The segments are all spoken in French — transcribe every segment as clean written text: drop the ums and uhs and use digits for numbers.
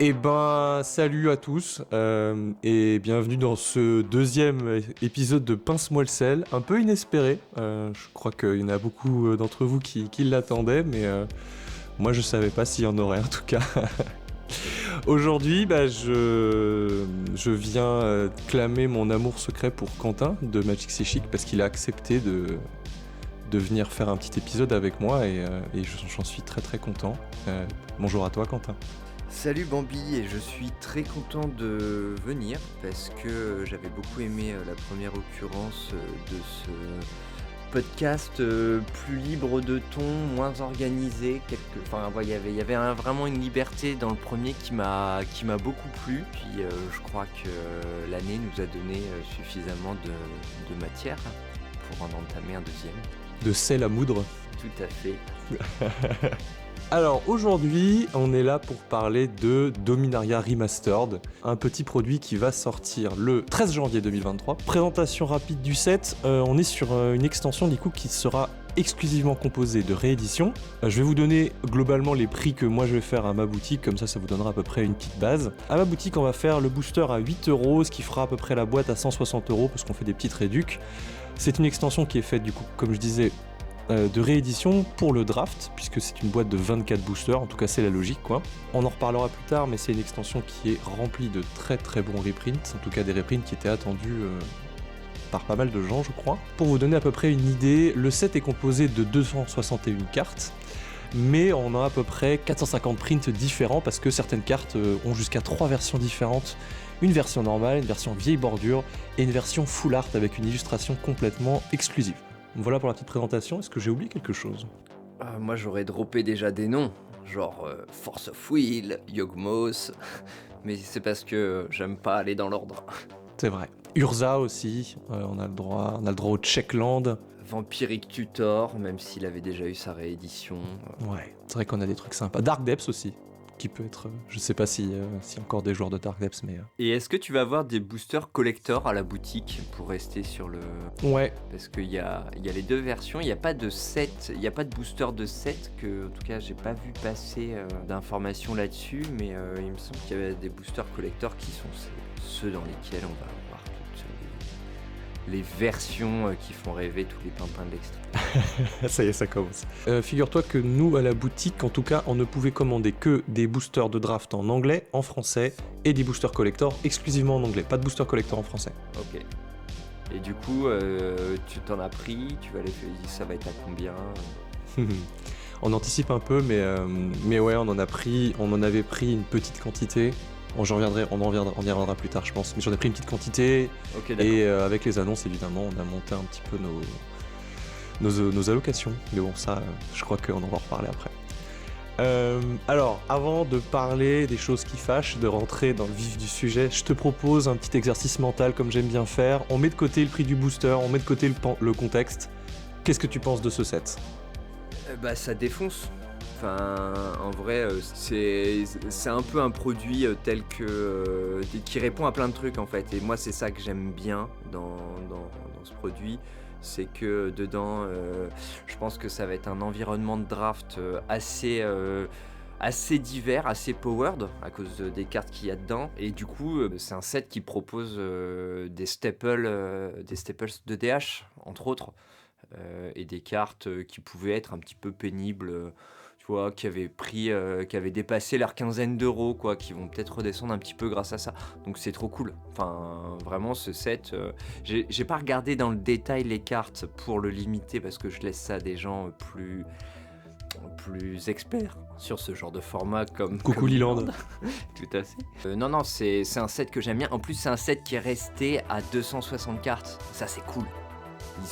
Eh ben, salut à tous et bienvenue dans ce deuxième épisode de Pince-moi le sel, un peu inespéré. Je crois qu'il y en a beaucoup d'entre vous qui l'attendaient, mais moi je savais pas s'il y en aurait en tout cas. Aujourd'hui, je viens clamer mon amour secret pour Quentin de Magic C'est Chic parce qu'il a accepté de venir faire un petit épisode avec moi et j'en suis très très content. Bonjour à toi Quentin. Salut Bambi, et je suis très content de venir parce que j'avais beaucoup aimé la première occurrence de ce podcast plus libre de ton, moins organisé. Il y avait vraiment une liberté dans le premier qui m'a beaucoup plu. Puis je crois que l'année nous a donné suffisamment de matière pour en entamer un deuxième. De sel à moudre. Tout à fait. Alors aujourd'hui, on est là pour parler de Dominaria Remastered, un petit produit qui va sortir le 13 janvier 2023. Présentation rapide du set, on est sur une extension du coup qui sera exclusivement composée de rééditions. Je vais vous donner globalement les prix que moi je vais faire à ma boutique, comme ça vous donnera à peu près une petite base. À ma boutique, on va faire le booster à 8€, ce qui fera à peu près la boîte à 160€ parce qu'on fait des petites réducs. C'est une extension qui est faite du coup, comme je disais, de réédition pour le draft, puisque c'est une boîte de 24 boosters, en tout cas c'est la logique quoi. On en reparlera plus tard, mais c'est une extension qui est remplie de très très bons reprints, en tout cas des reprints qui étaient attendus par pas mal de gens je crois. Pour vous donner à peu près une idée, le set est composé de 261 cartes, mais on a à peu près 450 prints différents, parce que certaines cartes ont jusqu'à 3 versions différentes. Une version normale, une version vieille bordure, et une version full art avec une illustration complètement exclusive. Voilà pour la petite présentation, est-ce que j'ai oublié quelque chose ? Moi j'aurais droppé déjà des noms, genre Force of Will, Yawgmoth, mais c'est parce que j'aime pas aller dans l'ordre. C'est vrai. Urza aussi, on a le droit au Checkland. Vampiric Tutor, même s'il avait déjà eu sa réédition. Ouais, c'est vrai qu'on a des trucs sympas. Dark Depths aussi, qui peut être... je sais pas si encore des joueurs de Dark Depths, mais... Et est-ce que tu vas avoir des boosters collector à la boutique pour rester sur le... Ouais. Parce qu'il y a les deux versions, il n'y a pas de set, il n'y a pas de booster de set, que en tout cas j'ai pas vu passer d'informations là-dessus, mais il me semble qu'il y avait des boosters collector qui sont ceux dans lesquels on va avoir toutes les versions qui font rêver tous les pimpins de l'extrême. Ça y est, ça commence. Figure-toi que nous, à la boutique, en tout cas, on ne pouvait commander que des boosters de draft en anglais, en français, et des boosters collector exclusivement en anglais. Pas de booster collector en français. Ok. Et du coup, tu t'en as pris, ça va être à combien ? On anticipe un peu, mais ouais, on en avait pris une petite quantité. On y reviendra plus tard, je pense. Mais j'en ai pris une petite quantité, okay, d'accord. Et avec les annonces, évidemment, on a monté un petit peu nos allocations. Mais bon, ça, je crois qu'on en va en reparler après. Alors, avant de parler des choses qui fâchent, de rentrer dans le vif du sujet, je te propose un petit exercice mental, comme j'aime bien faire. On met de côté le prix du booster, on met de côté le contexte. Qu'est-ce que tu penses de ce set ? Ça défonce. Enfin, en vrai, c'est un peu un produit tel que qui répond à plein de trucs en fait. Et moi, c'est ça que j'aime bien dans ce produit, c'est que dedans, je pense que ça va être un environnement de draft assez divers, assez powered à cause des cartes qu'il y a dedans. Et du coup, c'est un set qui propose des staples de DH entre autres, et des cartes qui pouvaient être un petit peu pénibles. Qui avaient dépassé leur quinzaine d'euros, quoi, qui vont peut-être redescendre un petit peu grâce à ça. Donc c'est trop cool. Enfin, vraiment, ce set, j'ai pas regardé dans le détail les cartes pour le limiter, parce que je laisse ça à des gens plus experts sur ce genre de format comme Liland. Tout à fait. Non, c'est un set que j'aime bien. En plus, c'est un set qui est resté à 260 cartes. Ça, c'est cool.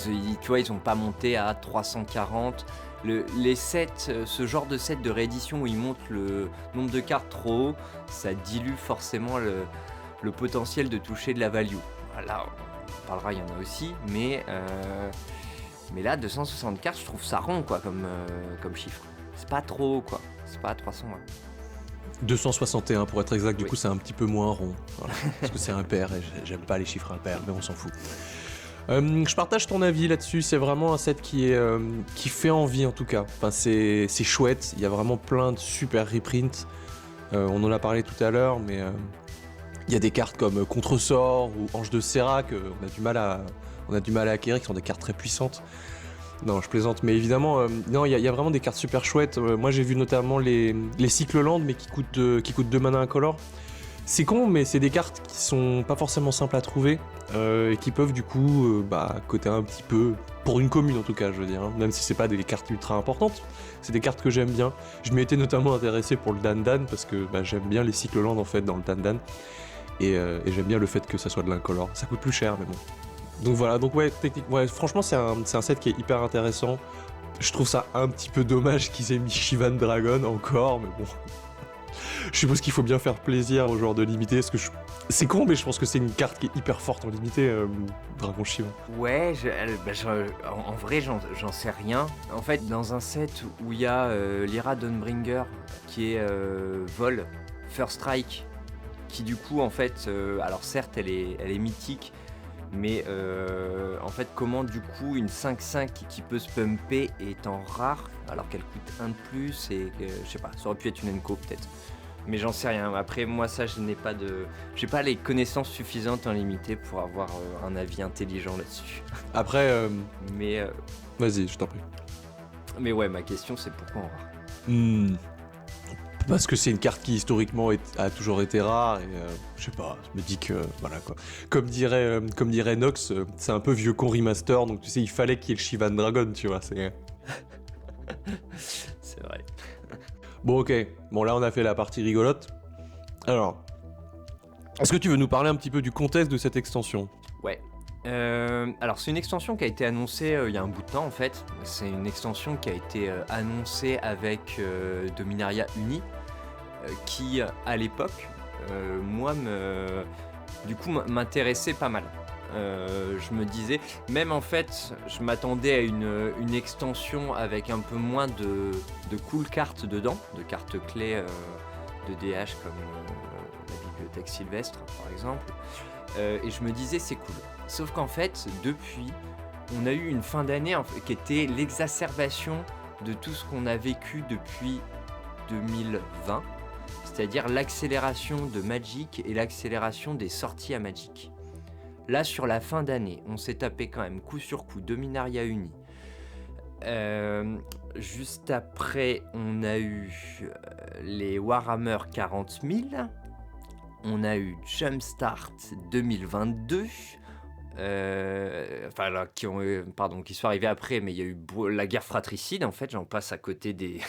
Ils ont pas monté à 340. Les sets, ce genre de set de réédition où ils montent le nombre de cartes trop haut, ça dilue forcément le potentiel de toucher de la value. Là, on parlera, il y en a aussi, mais là, 260 cartes, je trouve ça rond quoi, comme chiffre. C'est pas trop haut, quoi. C'est pas à 300. Ouais. 261 pour être exact, du coup c'est un petit peu moins rond. Voilà. Parce que c'est impair et j'aime pas les chiffres impairs, mais on s'en fout. Je partage ton avis là-dessus, c'est vraiment un set qui fait envie en tout cas. Enfin, c'est chouette, il y a vraiment plein de super reprints. On en a parlé tout à l'heure, mais il y a des cartes comme Contresort ou Ange de Serac, on a du mal à acquérir, qui sont des cartes très puissantes. Non, je plaisante, mais évidemment, non, il y a vraiment des cartes super chouettes. Moi, j'ai vu notamment les Cycle Land, mais qui coûtent 2 mana incolores. C'est con, mais c'est des cartes qui sont pas forcément simples à trouver, et qui peuvent du coup coter un petit peu, pour une commune en tout cas, je veux dire, hein. Même si c'est pas des cartes ultra importantes, c'est des cartes que j'aime bien. Je m'y étais notamment intéressé pour le Dan-Dan, parce que j'aime bien les Cycle Land en fait dans le Dan-Dan, et j'aime bien le fait que ça soit de l'incolore. Ça coûte plus cher, mais bon. Donc voilà, donc franchement c'est un set qui est hyper intéressant. Je trouve ça un petit peu dommage qu'ils aient mis Shivan Dragon encore, mais bon. Je suppose qu'il faut bien faire plaisir aux joueurs de limité, parce que c'est con, mais je pense que c'est une carte qui est hyper forte en limité, Dragon Shivan. Ouais, en vrai, j'en sais rien. En fait, dans un set où il y a Lyra Dawnbringer, qui est vol, First Strike, qui du coup, en fait, alors certes, elle est mythique, mais en fait, comment du coup une 5-5 qui peut se pumper étant rare, alors qu'elle coûte 1 de plus, et je sais pas, ça aurait pu être une Enco peut-être. Mais j'en sais rien. Après, moi, ça, j'ai pas les connaissances suffisantes en limité pour avoir un avis intelligent là-dessus. Après, Mais, vas-y, je t'en prie. mais ouais, ma question, c'est pourquoi en rare Parce que c'est une carte qui historiquement a toujours été rare, et je sais pas, je me dis que, voilà quoi. Comme dirait Nox, c'est un peu vieux con remaster, donc tu sais, il fallait qu'il y ait le Shivan Dragon, tu vois, c'est... C'est vrai. Bon, ok. Bon, là, on a fait la partie rigolote. Alors, est-ce que tu veux nous parler un petit peu du contexte de cette extension ? Ouais. Alors, c'est une extension qui a été annoncée il y a un bout de temps, en fait. C'est une extension qui a été annoncée avec Dominaria Uni, qui, à l'époque, moi, du coup, m'intéressait pas mal. Je me disais, même en fait, je m'attendais à une extension avec un peu moins de cool cartes dedans, de cartes clés de DH comme la bibliothèque Sylvestre par exemple, et je me disais c'est cool. Sauf qu'en fait, depuis, on a eu une fin d'année qui était l'exacerbation de tout ce qu'on a vécu depuis 2020, c'est-à-dire l'accélération de Magic et l'accélération des sorties à Magic. Là, sur la fin d'année, on s'est tapé quand même coup sur coup Dominaria Uni. Juste après, on a eu les Warhammer 40 000. On a eu Jumpstart 2022. Qui sont arrivés après, mais il y a eu la guerre fratricide, en fait, j'en passe à côté des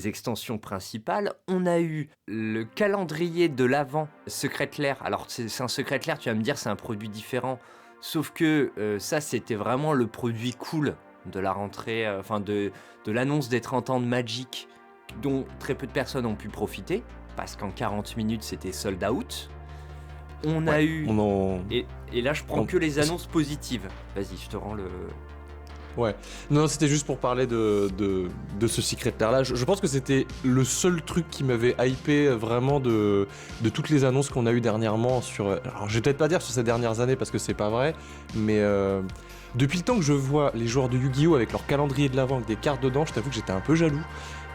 extensions principales. On a eu le calendrier de l'Avent, Secret Lair. Alors, c'est un Secret Lair, tu vas me dire, c'est un produit différent, sauf que ça, c'était vraiment le produit cool de la rentrée, de l'annonce des 30 ans de Magic, dont très peu de personnes ont pu profiter, parce qu'en 40 minutes, c'était sold out. On a eu... Et là, je prends que les annonces positives. Vas-y, je te rends le... Ouais. Non, c'était juste pour parler de ce Secret Lair-là. Je pense que c'était le seul truc qui m'avait hypé vraiment de toutes les annonces qu'on a eues dernièrement sur... Alors, je vais peut-être pas dire sur ces dernières années, parce que c'est pas vrai, mais... depuis le temps que je vois les joueurs de Yu-Gi-Oh! Avec leur calendrier de l'Avent, avec des cartes dedans, je t'avoue que j'étais un peu jaloux.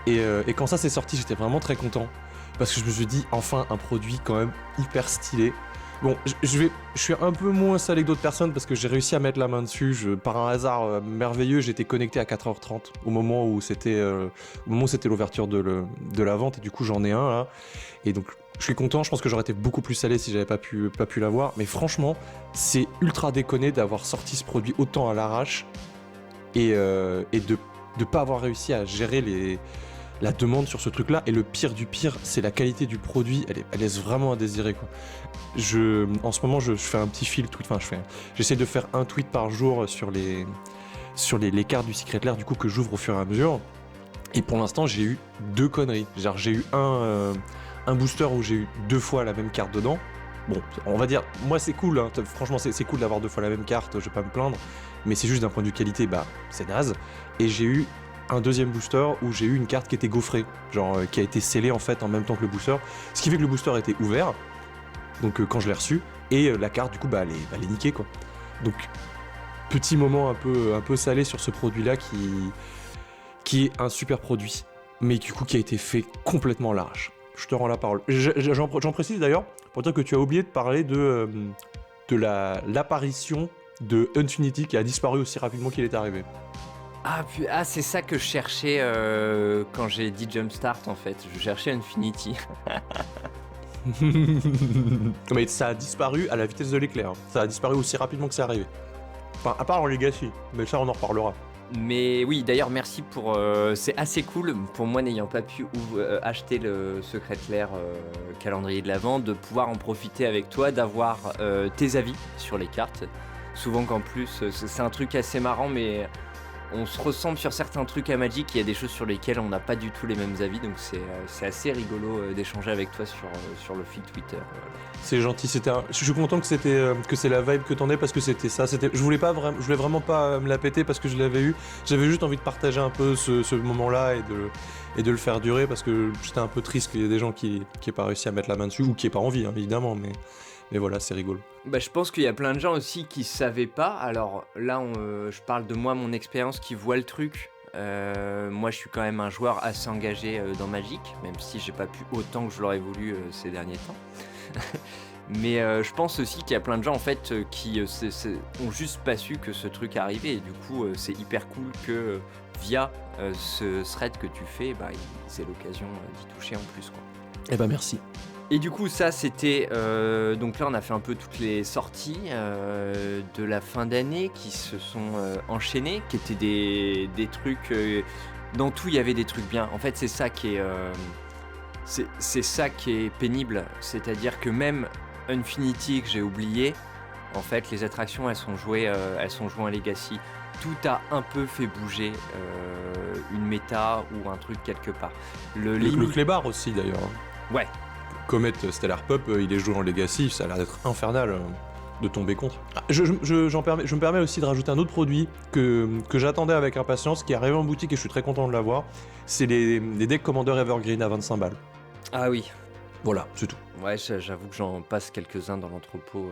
Et quand ça s'est sorti, j'étais vraiment très content. Parce que je me suis dit, enfin, un produit quand même hyper stylé. Bon, je suis un peu moins salé que d'autres personnes parce que j'ai réussi à mettre la main dessus. Par un hasard merveilleux, j'étais connecté à 4h30 au moment où c'était l'ouverture de la vente, et du coup j'en ai un là. Et donc je suis content, je pense que j'aurais été beaucoup plus salé si j'avais pas pu l'avoir. Mais franchement, c'est ultra déconné d'avoir sorti ce produit autant à l'arrache et de pas avoir réussi à gérer la demande sur ce truc-là. Et le pire du pire, c'est la qualité du produit. Elle laisse vraiment à désirer, quoi. En ce moment, je fais un petit fil tweet. J'essaie de faire un tweet par jour sur les cartes du Secret Lair, du coup, que j'ouvre au fur et à mesure. Et pour l'instant, j'ai eu 2 conneries. Genre, j'ai eu un booster où j'ai eu 2 fois la même carte dedans. Bon, on va dire, moi c'est cool, hein. Franchement c'est cool d'avoir 2 fois la même carte, je vais pas me plaindre, mais c'est juste d'un point de vue qualité, c'est naze. Et j'ai eu un deuxième booster où j'ai eu une carte qui était gaufrée, genre qui a été scellée en fait en même temps que le booster, ce qui fait que le booster était ouvert, donc quand je l'ai reçu, et la carte du coup elle est niquée, quoi. Donc petit moment un peu salé sur ce produit là qui est un super produit, mais du coup qui a été fait complètement à l'arrache. je te rends la parole. J'en précise d'ailleurs, pour dire que tu as oublié de parler de l'apparition de Infinity qui a disparu aussi rapidement qu'il est arrivé. C'est ça que je cherchais quand j'ai dit Jumpstart en fait. Je cherchais Infinity. Mais ça a disparu à la vitesse de l'éclair. Ça a disparu aussi rapidement que c'est arrivé. Enfin, à part en Legacy, mais ça on en reparlera. Mais oui, d'ailleurs, merci pour. C'est assez cool pour moi, n'ayant pas pu acheter le Secret Lair calendrier de l'Avent, de pouvoir en profiter avec toi, d'avoir tes avis sur les cartes. Souvent qu'en plus, c'est un truc assez marrant, mais on se ressemble sur certains trucs à Magic. Il y a des choses sur lesquelles on n'a pas du tout les mêmes avis, donc c'est assez rigolo d'échanger avec toi sur le fil Twitter. C'est gentil, je suis content que c'est la vibe que t'en aies parce que c'était ça. Je voulais vraiment pas me la péter parce que je l'avais eu. J'avais juste envie de partager un peu ce moment-là et de le faire durer parce que j'étais un peu triste qu'il y ait des gens qui aient pas réussi à mettre la main dessus ou qui aient pas envie, hein, évidemment, mais voilà, c'est rigolo. Je pense qu'il y a plein de gens aussi qui savaient pas. Alors là, je parle de moi, mon expérience, qui voit le truc. Moi, je suis quand même un joueur assez engagé dans Magic, même si j'ai pas pu autant que je l'aurais voulu ces derniers temps. Mais je pense aussi qu'il y a plein de gens en fait qui ont juste pas su que ce truc arrivait. Et du coup, c'est hyper cool que via ce thread que tu fais, ils aient l'occasion d'y toucher en plus, quoi. Eh ben merci. Et du coup, ça c'était. Donc là, on a fait un peu toutes les sorties de la fin d'année qui se sont enchaînées, qui étaient des trucs. Dans tout, il y avait des trucs bien. En fait, c'est ça qui est pénible. C'est-à-dire que même Infinity, que j'ai oublié, en fait, les attractions, elles sont jouées en Legacy. Tout a un peu fait bouger une méta ou un truc quelque part. Le clébard aussi, d'ailleurs. Ouais. Comet Stellar Pup, il est joué en Legacy, ça a l'air d'être infernal de tomber contre. Je me permets aussi de rajouter un autre produit que j'attendais avec impatience, qui est arrivé en boutique et je suis très content de l'avoir. C'est les decks Commander Evergreen à 25 balles. Ah oui. Voilà, c'est tout. Ouais, j'avoue que j'en passe quelques-uns dans l'entrepôt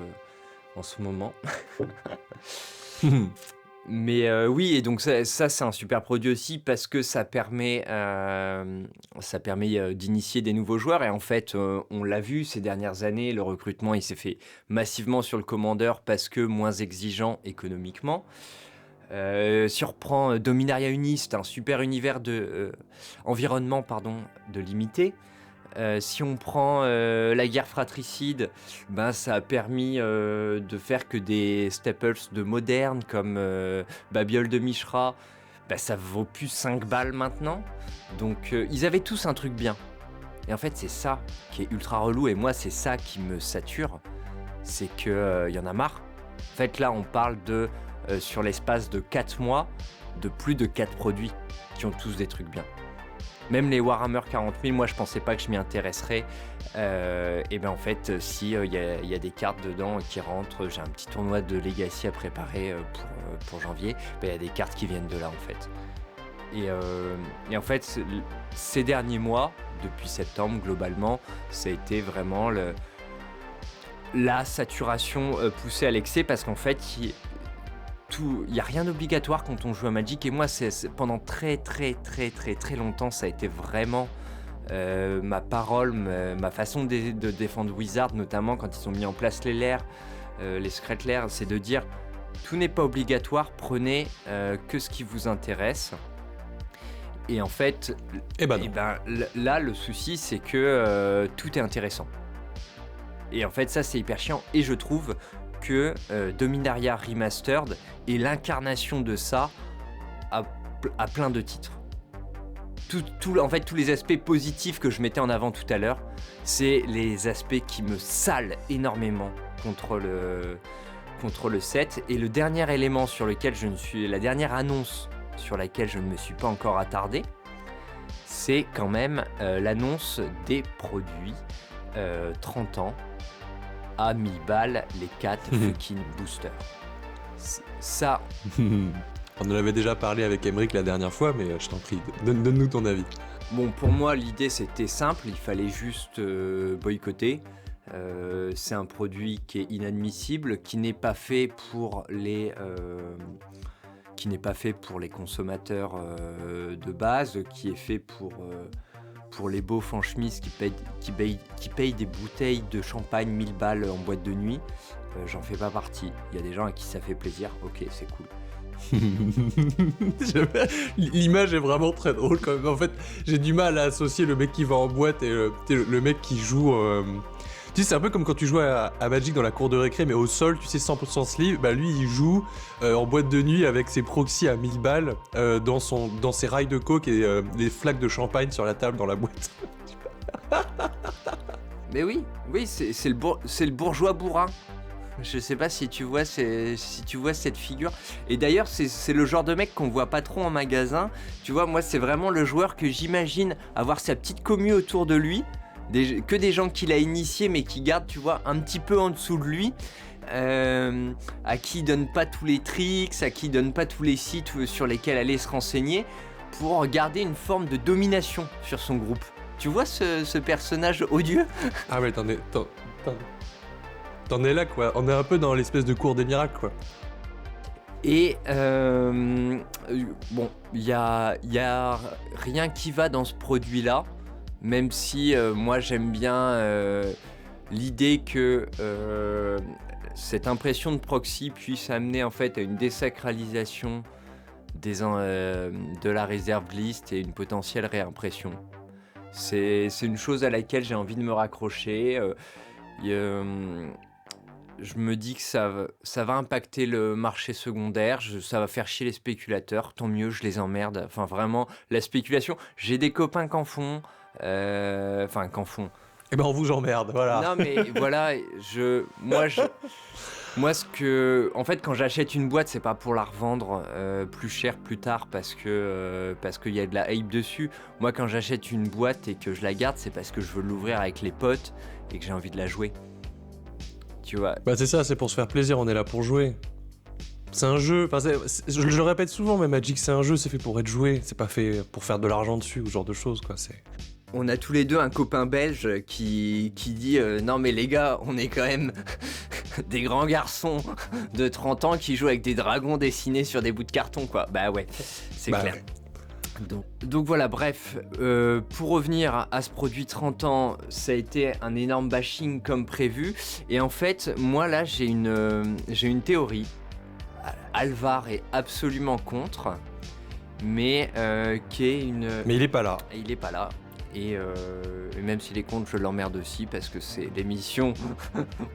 en ce moment. Mais oui, et donc ça c'est un super produit aussi parce que ça permet d'initier des nouveaux joueurs. Et en fait, on l'a vu ces dernières années, le recrutement il s'est fait massivement sur le Commander parce que moins exigeant économiquement. Si on reprend Dominaria Uni, c'est un super univers environnement de limité. Si on prend la guerre fratricide, ça a permis de faire que des staples de moderne comme Babiole de Mishra, ça vaut plus 5 balles maintenant. Donc ils avaient tous un truc bien. Et en fait c'est ça qui est ultra relou et moi c'est ça qui me sature, c'est que y en a marre. En fait là on parle de sur l'espace de 4 mois de plus de 4 produits qui ont tous des trucs bien. Même les Warhammer 40 000, moi je pensais pas que je m'y intéresserais. Et en fait, si y a des cartes dedans qui rentrent, j'ai un petit tournoi de Legacy à préparer pour janvier, y a des cartes qui viennent de là en fait. Et en fait, ces derniers mois, depuis septembre globalement, ça a été vraiment la saturation poussée à l'excès parce qu'en fait, il n'y a rien d'obligatoire quand on joue à Magic et moi pendant très longtemps ça a été vraiment ma parole, ma façon de défendre Wizard, notamment quand ils ont mis en place les lairs, les Secret Lairs, c'est de dire tout n'est pas obligatoire, prenez que ce qui vous intéresse. Et en fait, là le souci c'est que tout est intéressant. Et en fait ça c'est hyper chiant et je trouve que Dominaria Remastered est l'incarnation de ça à plein de titres. En fait, tous les aspects positifs que je mettais en avant tout à l'heure, c'est les aspects qui me salent énormément contre le set. Et le dernier élément sur lequel la dernière annonce sur laquelle je ne me suis pas encore attardé, c'est quand même l'annonce des produits 30 ans à 1000 balles, les 4 fucking boosters. Ça... On en avait déjà parlé avec Emric la dernière fois, mais je t'en prie, donne-nous ton avis. Bon, pour moi, l'idée c'était simple, il fallait juste boycotter. C'est un produit qui est inadmissible, qui n'est pas fait pour les consommateurs de base, qui est fait pour pour les beaufs en chemise qui payent des bouteilles de champagne 1000 balles en boîte de nuit, j'en fais pas partie. Il y a des gens à qui ça fait plaisir, ok, c'est cool. L'image est vraiment très drôle quand même. En fait, j'ai du mal à associer le mec qui va en boîte et le mec qui joue. Tu sais, c'est un peu comme quand tu joues à Magic dans la cour de récré, mais au sol, tu sais, 100% sleeve. Bah lui, il joue en boîte de nuit avec ses proxys à 1000 balles dans ses rails de coke et des flaques de champagne sur la table dans la boîte. Mais oui, c'est le bourgeois bourrin. Je sais pas si tu vois cette figure. Et d'ailleurs, c'est le genre de mec qu'on voit pas trop en magasin. Tu vois, moi, c'est vraiment le joueur que j'imagine avoir sa petite commu autour de lui. Que des gens qu'il a initiés, mais qui gardent, tu vois, un petit peu en dessous de lui. À qui il donne pas tous les tricks, à qui il donne pas tous les sites sur lesquels aller se renseigner, pour garder une forme de domination sur son groupe. Tu vois ce personnage odieux ? Ah ouais, t'en es là, quoi. On est un peu dans l'espèce de cours des miracles, quoi. Et bon, il y a rien qui va dans ce produit-là, même si moi j'aime bien l'idée que cette impression de proxy puisse amener en fait à une désacralisation de la réserve list et une potentielle réimpression. C'est une chose à laquelle j'ai envie de me raccrocher. Je me dis que ça va impacter le marché secondaire, ça va faire chier les spéculateurs, tant mieux, je les emmerde. Enfin vraiment, la spéculation, j'ai des copains qu'en font, Eh ben on vous emmerde, voilà. Non mais voilà, moi en fait quand j'achète une boîte, c'est pas pour la revendre plus cher plus tard parce qu'il y a de la hype dessus. Moi quand j'achète une boîte et que je la garde, c'est parce que je veux l'ouvrir avec les potes et que j'ai envie de la jouer. Tu vois. Bah c'est ça, c'est pour se faire plaisir, on est là pour jouer. C'est un jeu, je le répète souvent, mais Magic c'est un jeu, c'est fait pour être joué, c'est pas fait pour faire de l'argent dessus ou ce genre de choses, quoi. On a tous les deux un copain belge qui dit non mais les gars, on est quand même des grands garçons de 30 ans qui jouent avec des dragons dessinés sur des bouts de carton, quoi. Bah ouais, c'est clair. Ouais. Donc voilà, bref, pour revenir à ce produit 30 ans, ça a été un énorme bashing comme prévu. Et en fait, moi là, j'ai une théorie. Alvar est absolument contre, mais qui est une... Mais il est pas là. Il est pas là. Et même s'il est contre, je l'emmerde aussi parce que c'est l'émission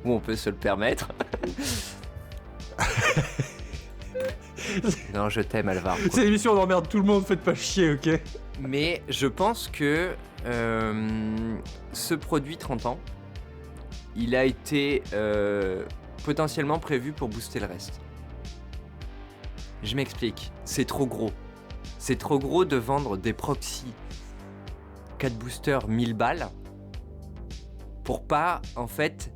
où on peut se le permettre. Non, je t'aime, Alvar. C'est l'émission où on emmerde tout le monde, faites pas chier, ok ? Mais je pense que ce produit 30 ans, il a été potentiellement prévu pour booster le reste. Je m'explique, c'est trop gros. C'est trop gros de vendre des proxys 4 boosters 1000 balles pour pas, en fait,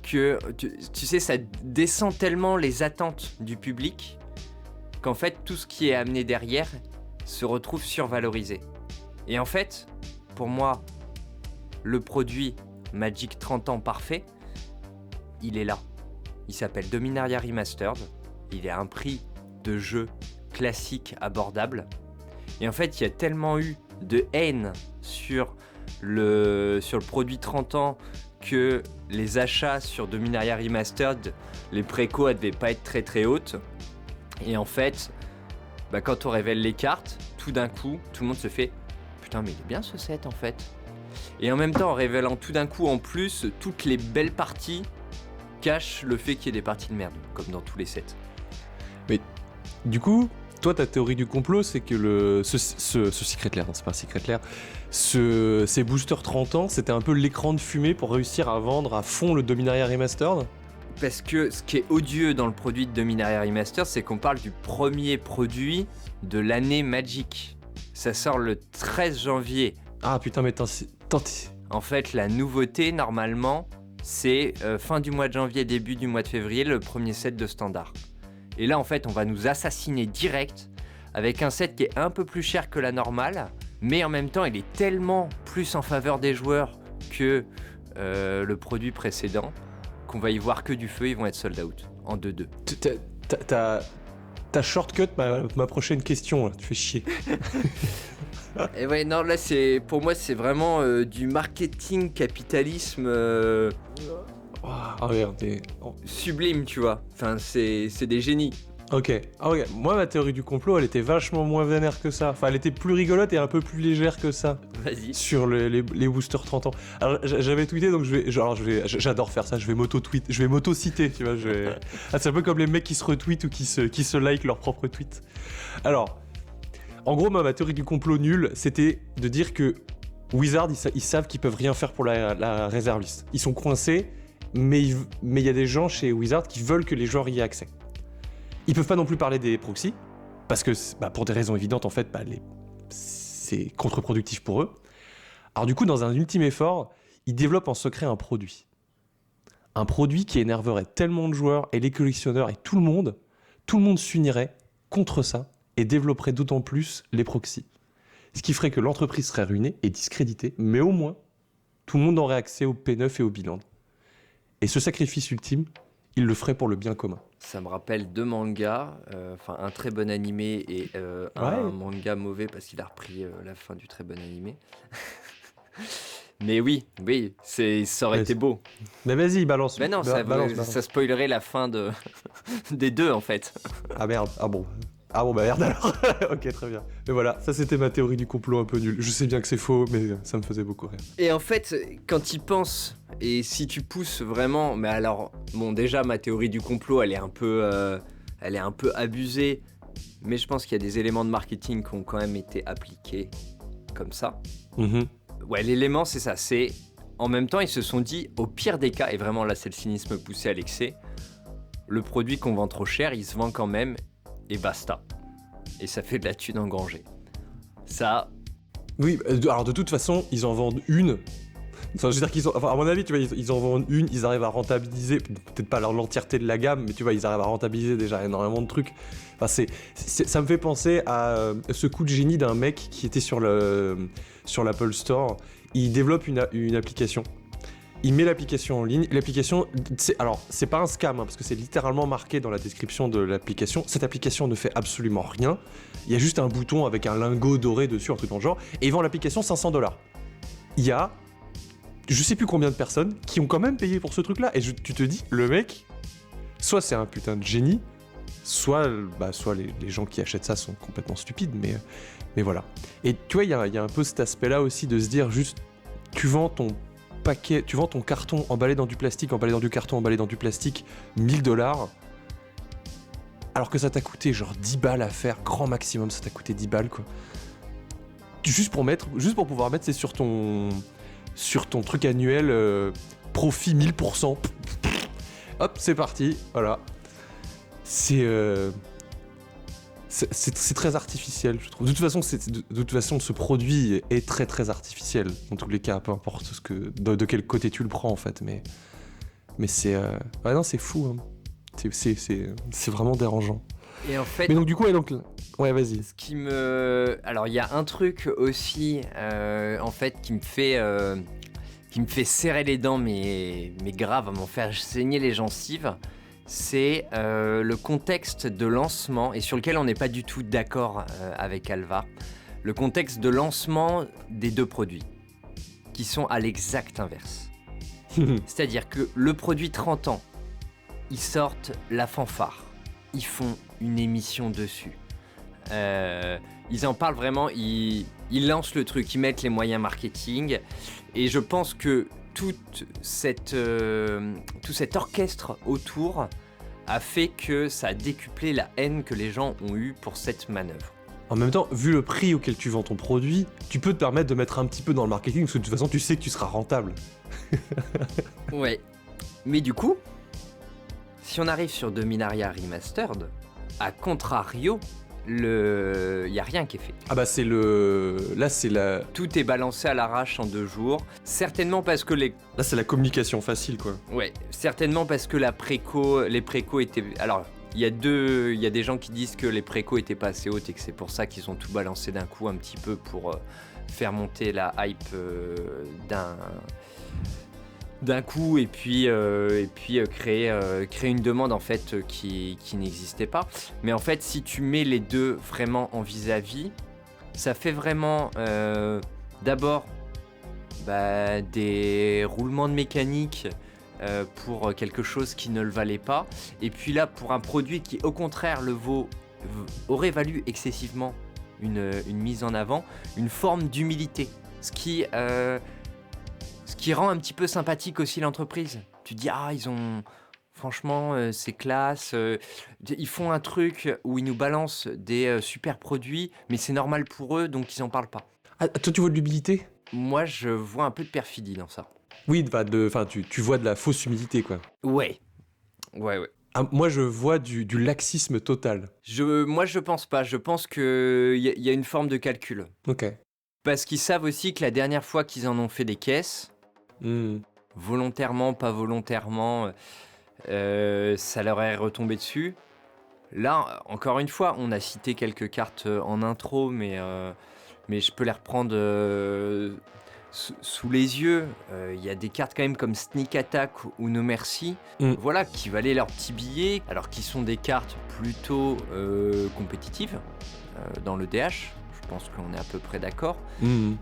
que... Tu sais, ça descend tellement les attentes du public qu'en fait, tout ce qui est amené derrière se retrouve survalorisé. Et en fait, pour moi, le produit Magic 30 ans parfait, il est là. Il s'appelle Dominaria Remastered. Il est à un prix de jeu classique abordable. Et en fait, il y a tellement eu de haine sur le produit 30 ans que les achats sur Dominaria Remastered, les précos, elles devaient pas être très très hautes. Et en fait, quand on révèle les cartes, tout d'un coup, tout le monde se fait « Putain, mais il est bien ce set en fait !» Et en même temps, en révélant tout d'un coup en plus, toutes les belles parties cachent le fait qu'il y ait des parties de merde, comme dans tous les sets. Mais du coup, toi, ta théorie du complot, c'est que ce Secret Lair, non, c'est pas un Secret Lair, ces boosters 30 ans, c'était un peu l'écran de fumée pour réussir à vendre à fond le Dominaria Remastered ? Parce que ce qui est odieux dans le produit de Dominaria Remastered, c'est qu'on parle du premier produit de l'année Magic. Ça sort le 13 janvier. Ah putain, mais tant... En fait, la nouveauté, normalement, c'est fin du mois de janvier, début du mois de février, le premier set de standard. Et là, en fait, on va nous assassiner direct avec un set qui est un peu plus cher que la normale, mais en même temps, il est tellement plus en faveur des joueurs que le produit précédent qu'on va y voir que du feu, ils vont être sold out en 2-2. T'as shortcut ma prochaine question, là. Tu fais chier. Et ouais, non, là, pour moi, c'est vraiment du marketing capitalisme Ah merde, sublime, tu vois. Enfin, c'est des génies. Ok. Ah, ok. Moi, ma théorie du complot, elle était vachement moins vénère que ça. Enfin, elle était plus rigolote et un peu plus légère que ça. Vas-y. Sur les boosters 30 ans. Alors, j'avais tweeté, donc j'adore faire ça. Je vais m'auto-tweet, je vais m'auto-citer, tu vois. C'est un peu comme les mecs qui se retweetent ou qui se like leur propre tweet. Alors, en gros, ma théorie du complot nulle, c'était de dire que Wizard, ils savent qu'ils peuvent rien faire pour la réserviste. Ils sont coincés, mais il y a des gens chez Wizard qui veulent que les joueurs y aient accès. Ils peuvent pas non plus parler des proxys, parce que pour des raisons évidentes, en fait, c'est contre-productif pour eux. Alors du coup, dans un ultime effort, ils développent en secret un produit. Un produit qui énerverait tellement de joueurs et les collectionneurs et tout le monde s'unirait contre ça et développerait d'autant plus les proxys. Ce qui ferait que l'entreprise serait ruinée et discréditée, mais au moins, tout le monde aurait accès au P9 et au bilan. Et ce sacrifice ultime, il le ferait pour le bien commun. Ça me rappelle 2 mangas, un très bon animé et un manga mauvais parce qu'il a repris la fin du très bon animé. Mais oui, ça aurait été beau. Mais vas-y, balance. Mais non, balance. Ça spoilerait la fin des deux en fait. Ah merde, ah bon merde alors. Ok, très bien. Mais voilà, ça c'était ma théorie du complot un peu nulle. Je sais bien que c'est faux, mais ça me faisait beaucoup rire. Et en fait, quand y penses, et si tu pousses vraiment, mais alors, bon, déjà ma théorie du complot, elle est un peu abusée, mais je pense qu'il y a des éléments de marketing qui ont quand même été appliqués comme ça. Mm-hmm. Ouais, l'élément c'est ça, c'est en même temps ils se sont dit, au pire des cas, et vraiment là c'est le cynisme poussé à l'excès, le produit qu'on vend trop cher, il se vend quand même, et basta. Et ça fait de la thune engrangée. Ça... Oui, alors de toute façon, ils en vendent une. Enfin, je veux dire à mon avis, tu vois, ils en vendent une, ils arrivent à rentabiliser, peut-être pas l'entièreté de la gamme, mais tu vois, ils arrivent à rentabiliser déjà énormément de trucs. Enfin, ça me fait penser à ce coup de génie d'un mec qui était sur l'Apple Store. Il développe une application. Il met l'application en ligne. L'application, c'est pas un scam, parce que c'est littéralement marqué dans la description de l'application. Cette application ne fait absolument rien. Il y a juste un bouton avec un lingot doré dessus, un truc dans le genre. Et il vend l'application $500. Il y a, je sais plus combien de personnes qui ont quand même payé pour ce truc-là. Et tu te dis, le mec, soit c'est un putain de génie, soit les gens qui achètent ça sont complètement stupides. Mais voilà. Et tu vois, il y a un peu cet aspect-là aussi de se dire juste, tu vends ton carton emballé dans du plastique, emballé dans du carton, emballé dans du plastique, $1000, alors que ça t'a coûté genre 10 balles à faire, grand maximum, ça t'a coûté 10 balles, quoi. Juste pour pouvoir mettre, c'est sur ton truc annuel, profit 1000%. Hop, c'est parti, voilà. C'est très artificiel, je trouve. De toute façon, ce produit est très très artificiel. Dans tous les cas, peu importe de quel côté tu le prends en fait. Mais c'est, non, c'est fou. Hein. C'est vraiment dérangeant. Et en fait. Mais donc du coup, ouais, vas-y. Alors, il y a un truc aussi, en fait, qui me fait serrer les dents, mais grave, à m'en faire saigner les gencives. C'est le contexte de lancement, et sur lequel on n'est pas du tout d'accord avec Alva, le contexte de lancement des deux produits, qui sont à l'exact inverse. C'est-à-dire que le produit 30 ans, ils sortent la fanfare, ils font une émission dessus. Ils en parlent vraiment, ils lancent le truc, ils mettent les moyens marketing, et je pense que tout cet orchestre autour a fait que ça a décuplé la haine que les gens ont eue pour cette manœuvre. En même temps, vu le prix auquel tu vends ton produit, tu peux te permettre de mettre un petit peu dans le marketing, parce que de toute façon, tu sais que tu seras rentable. Ouais. Mais du coup, si on arrive sur Dominaria Remastered, à contrario, y a rien qui est fait. Ah bah Tout est balancé à l'arrache en 2 jours. Certainement parce que Là c'est la communication facile quoi. Ouais, certainement parce que les précos étaient... Alors, il y a des gens qui disent que les précos étaient pas assez hautes et que c'est pour ça qu'ils ont tout balancé d'un coup un petit peu pour faire monter la hype d'un coup et puis créer une demande en fait qui n'existait pas. Mais en fait, si tu mets les deux vraiment en vis-à-vis, Ça fait vraiment d'abord des roulements de mécanique pour quelque chose qui ne le valait pas. Et puis là, pour un produit qui, au contraire, aurait valu excessivement une mise en avant, une forme d'humilité. Ce qui rend un petit peu sympathique aussi l'entreprise. Tu dis, franchement, c'est classe. Ils font un truc où ils nous balancent des super produits, mais c'est normal pour eux, donc ils en parlent pas. Ah, toi, tu vois de l'humilité? Moi, je vois un peu de perfidie dans ça. Oui, tu vois de la fausse humilité, quoi. Ouais. Ah, moi, je vois du laxisme total. Moi, je pense pas. Je pense qu'il y a une forme de calcul. Ok. Parce qu'ils savent aussi que la dernière fois qu'ils en ont fait des caisses, volontairement, pas volontairement, ça leur est retombé dessus. Là, encore une fois, on a cité quelques cartes en intro, mais je peux les reprendre sous les yeux. Il y a des cartes quand même comme Sneak Attack ou No Mercy, voilà, qui valaient leur petit billet, alors qu'ils sont des cartes plutôt compétitives dans le DH. Je pense qu'on est à peu près d'accord,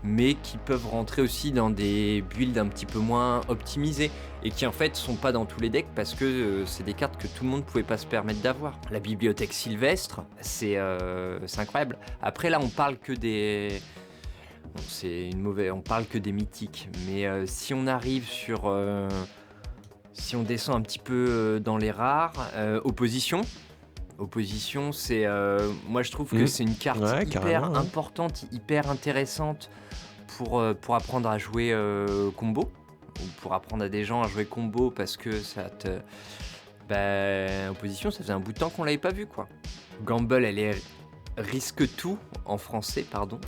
mais qui peuvent rentrer aussi dans des builds un petit peu moins optimisés et qui en fait sont pas dans tous les decks parce que c'est des cartes que tout le monde pouvait pas se permettre d'avoir. La bibliothèque Sylvestre, c'est incroyable. Après là, on parle que des... on parle que des mythiques, mais si on arrive sur... si on descend un petit peu dans les rares, Opposition, c'est moi je trouve que c'est une carte hyper importante, hyper intéressante pour apprendre à jouer combo, ou pour apprendre à des gens à jouer combo parce que ça te... Opposition, ça faisait un bout de temps qu'on l'avait pas vu, quoi. Gamble, elle est risque tout en français, pardon.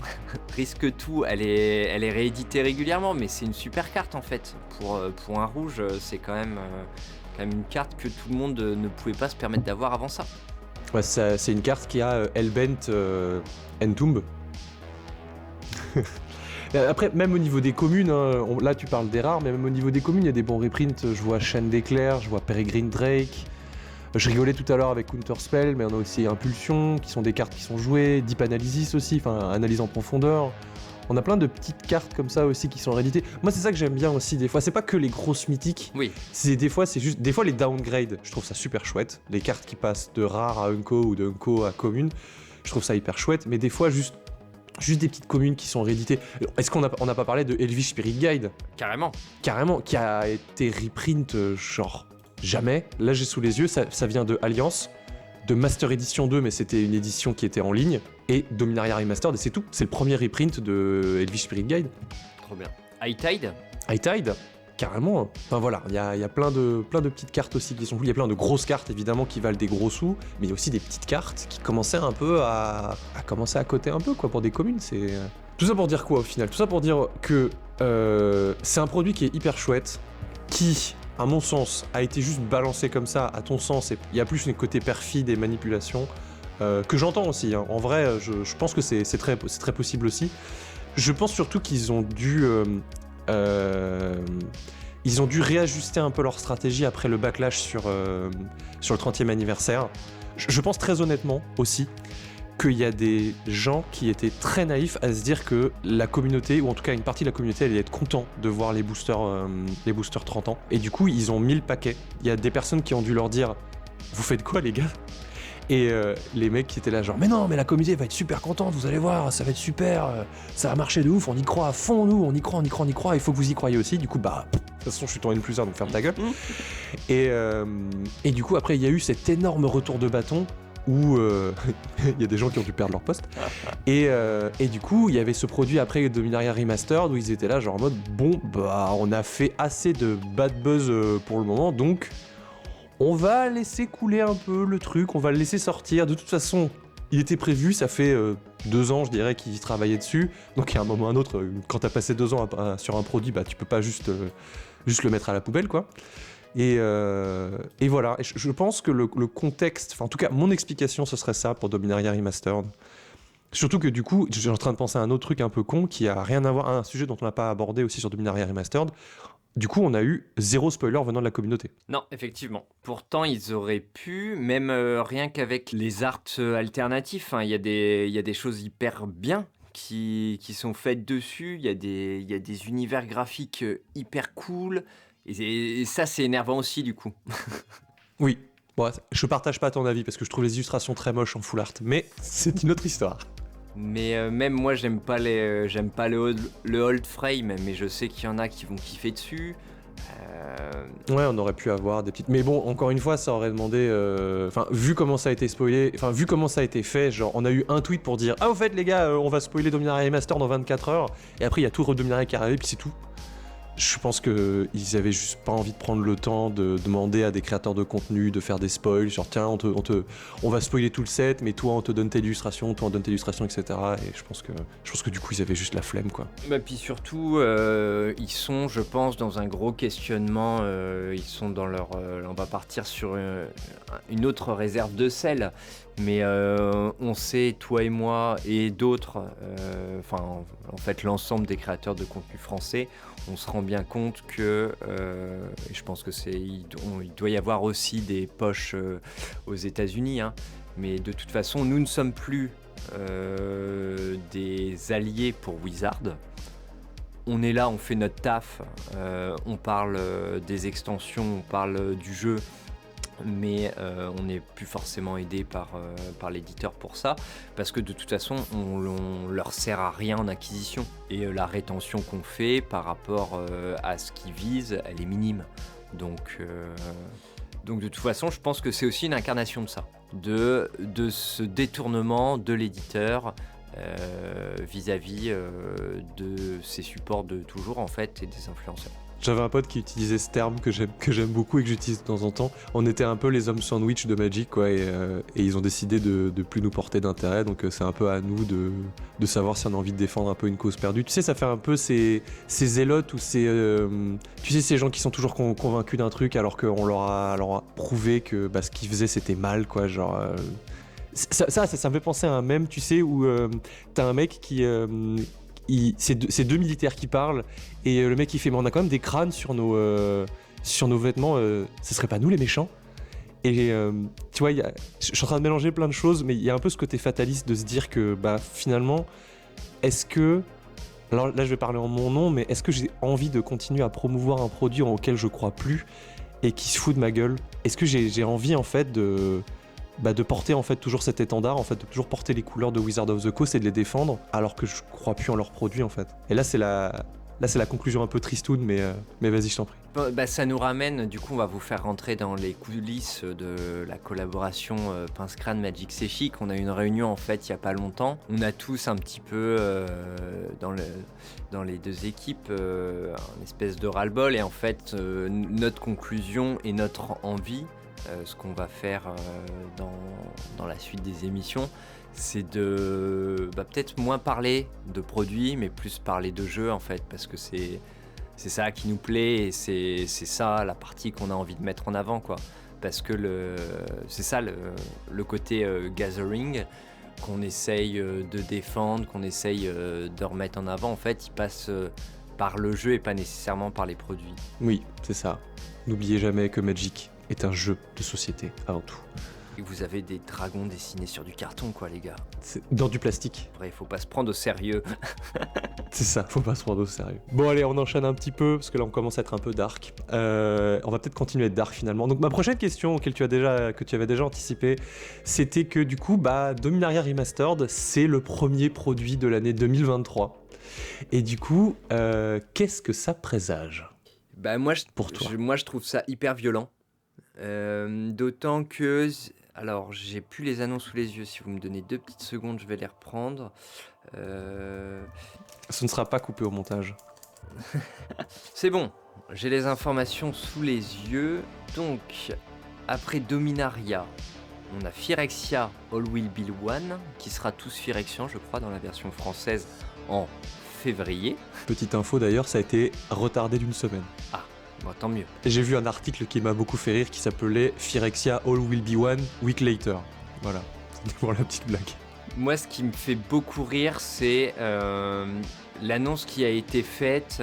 Risque tout, elle est rééditée régulièrement, mais c'est une super carte en fait. Pour un rouge, c'est quand même une carte que tout le monde ne pouvait pas se permettre d'avoir avant ça. Ouais, c'est une carte qui a Hellbent Entomb. Après, même au niveau des communes, là tu parles des rares, mais même au niveau des communes, il y a des bons reprints. Je vois Chaîne d'éclair, je vois Peregrine Drake. Je rigolais tout à l'heure avec Counterspell, mais on a aussi Impulsion, qui sont des cartes qui sont jouées, Deep Analysis aussi, enfin Analyse en profondeur. On a plein de petites cartes comme ça aussi qui sont rééditées. Moi, c'est ça que j'aime bien aussi des fois. C'est pas que les grosses mythiques. Oui. Des fois les downgrades. Je trouve ça super chouette. Les cartes qui passent de rare à unco ou de unco à commune. Je trouve ça hyper chouette. Mais des fois, juste des petites communes qui sont rééditées. Est-ce qu'on n'a pas parlé de Elvish Spirit Guide ? Carrément, qui a été reprint genre jamais. Là, j'ai sous les yeux, ça vient de Alliance, de Master Edition 2, mais c'était une édition qui était en ligne, et Dominaria Remastered, et c'est tout. C'est le premier reprint de Elvish Spirit Guide. Trop bien. High Tide, carrément. Enfin voilà, il y a plein de petites cartes aussi qui sont cool. Il y a plein de grosses cartes évidemment qui valent des gros sous, mais il y a aussi des petites cartes qui commençaient un peu à commencer à coter un peu quoi pour des communes. C'est tout ça pour dire quoi au final ? Tout ça pour dire que c'est un produit qui est hyper chouette, qui à mon sens a été juste balancé comme ça. À ton sens, il y a plus un côté perfide et manipulation que j'entends aussi. Hein. En vrai, je pense que c'est très possible aussi. Je pense surtout qu'ils ont dû réajuster un peu leur stratégie après le backlash sur le 30e anniversaire. Je pense très honnêtement aussi qu'il y a des gens qui étaient très naïfs à se dire que la communauté, ou en tout cas une partie de la communauté, allait être content de voir les boosters 30 ans. Et du coup, ils ont mis le paquet. Il y a des personnes qui ont dû leur dire « Vous faites quoi les gars ?» Et les mecs qui étaient là genre « Mais non, mais la communauté va être super contente, vous allez voir, ça va être super, ça va marcher de ouf, on y croit à fond, nous, on y croit, il faut que vous y croyez aussi. » Du coup, de toute façon, je suis ton N+1, donc ferme ta gueule. Et du coup, après, il y a eu cet énorme retour de bâton où il y a des gens qui ont dû perdre leur poste. Et du coup, il y avait ce produit après Dominaria Remastered où ils étaient là genre en mode « Bon, on a fait assez de bad buzz pour le moment, donc... on va laisser couler un peu le truc, on va le laisser sortir. De toute façon, il était prévu, ça fait 2 ans, je dirais, qu'ils travaillaient dessus. Donc, à un moment ou à un autre, quand t'as passé 2 ans sur un produit, tu peux pas juste le mettre à la poubelle, quoi. Et voilà. Et je pense que le contexte, enfin, en tout cas, mon explication, ce serait ça pour Dominaria Remastered. Surtout que du coup, je suis en train de penser à un autre truc un peu con qui a rien à voir, un sujet dont on n'a pas abordé aussi sur Dominaria Remastered. Du coup, on a eu 0 spoiler venant de la communauté. Non, effectivement. Pourtant, ils auraient pu, même rien qu'avec les arts alternatifs, il y a des choses hyper bien qui sont faites dessus. Il y a des univers graphiques hyper cool. Et ça, c'est énervant aussi, du coup. Oui. Bon, je partage pas ton avis parce que je trouve les illustrations très moches en full art, mais c'est une autre histoire. Mais même moi, j'aime pas le old frame, mais je sais qu'il y en a qui vont kiffer dessus. Ouais, on aurait pu avoir des petites... Mais bon, encore une fois, ça aurait demandé... Enfin, vu comment ça a été spoilé, enfin, vu comment ça a été fait, genre, on a eu un tweet pour dire « Ah, au fait, les gars, on va spoiler Dominaria Remastered dans 24 heures. » Et après, il y a tout Dominaria qui est arrivé, puis c'est tout. Je pense qu'ils avaient juste pas envie de prendre le temps de demander à des créateurs de contenu de faire des spoils, genre tiens, on va spoiler tout le set, mais toi on te donne tes illustrations, etc. Et je pense que du coup ils avaient juste la flemme, quoi. Bah, puis surtout, ils sont, je pense, dans un gros questionnement. Ils sont dans leur. On va partir sur une autre réserve de sel. Mais on sait, toi et moi et d'autres, en fait l'ensemble des créateurs de contenu français, on se rend bien compte que, et je pense que il doit y avoir aussi des poches aux États-Unis, hein, mais de toute façon, nous ne sommes plus des alliés pour Wizard. On est là, on fait notre taf, on parle des extensions, on parle du jeu. Mais on n'est plus forcément aidé par l'éditeur pour ça, parce que de toute façon on leur sert à rien en acquisition, et la rétention qu'on fait par rapport à ce qu'ils visent, elle est minime. Donc de toute façon je pense que c'est aussi une incarnation de ça, de ce détournement de l'éditeur vis-à-vis de ses supports de toujours en fait, et des influenceurs. J'avais un pote qui utilisait ce terme que j'aime beaucoup et que j'utilise de temps en temps. On était un peu les hommes sandwich de Magic, quoi, et ils ont décidé de plus nous porter d'intérêt, donc c'est un peu à nous de savoir si on a envie de défendre un peu une cause perdue. Tu sais, ça fait un peu ces zélotes ou tu sais, ces gens qui sont toujours convaincus d'un truc alors qu'on leur a prouvé que ce qu'ils faisaient c'était mal, quoi, genre... Ça me fait penser à un mème, tu sais, où t'as un mec qui... c'est deux militaires qui parlent, et le mec il fait mais on a quand même des crânes sur nos vêtements, ce serait pas nous les méchants? Et tu vois, je suis en train de mélanger plein de choses, mais il y a un peu ce côté fataliste de se dire que finalement, est-ce que, alors là je vais parler en mon nom, mais est-ce que j'ai envie de continuer à promouvoir un produit auquel je crois plus et qui se fout de ma gueule? Est-ce que j'ai envie en fait de porter en fait toujours cet étendard, en fait, de toujours porter les couleurs de Wizard of the Coast et de les défendre, alors que je crois plus en leurs produits, en fait. Et là c'est la conclusion un peu tristoune, mais vas-y, je t'en prie. Ça nous ramène, du coup on va vous faire rentrer dans les coulisses de la collaboration Pince Crâne Magic Séchic. On a eu une réunion en fait il y a pas longtemps. On a tous un petit peu dans les deux équipes une espèce de ras-le-bol, et en fait notre conclusion et notre envie, ce qu'on va faire dans la suite des émissions, c'est de peut-être moins parler de produits, mais plus parler de jeux en fait, parce que c'est ça qui nous plaît, et c'est ça la partie qu'on a envie de mettre en avant, quoi. Parce que c'est ça le côté gathering qu'on essaye de défendre, qu'on essaye de remettre en avant, en fait, il passe par le jeu et pas nécessairement par les produits. Oui, c'est ça. N'oubliez jamais que Magic est un jeu de société avant tout. Et vous avez des dragons dessinés sur du carton, quoi, les gars. C'est dans du plastique. Après, il faut pas se prendre au sérieux. C'est ça, faut pas se prendre au sérieux. Bon allez, on enchaîne un petit peu, parce que là on commence à être un peu dark. On va peut-être continuer à être dark finalement. Donc ma prochaine question, que tu avais déjà anticipé, c'était que du coup, Dominaria Remastered, c'est le premier produit de l'année 2023. Et du coup, qu'est-ce que ça présage pour toi? Moi, je trouve ça hyper violent. D'autant que... Alors, j'ai plus les annonces sous les yeux. Si vous me donnez 2 petites secondes, je vais les reprendre. Ce ne sera pas coupé au montage. C'est bon, j'ai les informations sous les yeux. Donc, après Dominaria, on a Phyrexia All Will Be One, qui sera tous Phyrexian, je crois, dans la version française en février. Petite info d'ailleurs, ça a été retardé d'une semaine. Ah, bon, tant mieux. J'ai vu un article qui m'a beaucoup fait rire qui s'appelait Phyrexia All Will Be One Week Later. Voilà, c'était pour la petite blague. Moi, ce qui me fait beaucoup rire, c'est l'annonce qui a été faite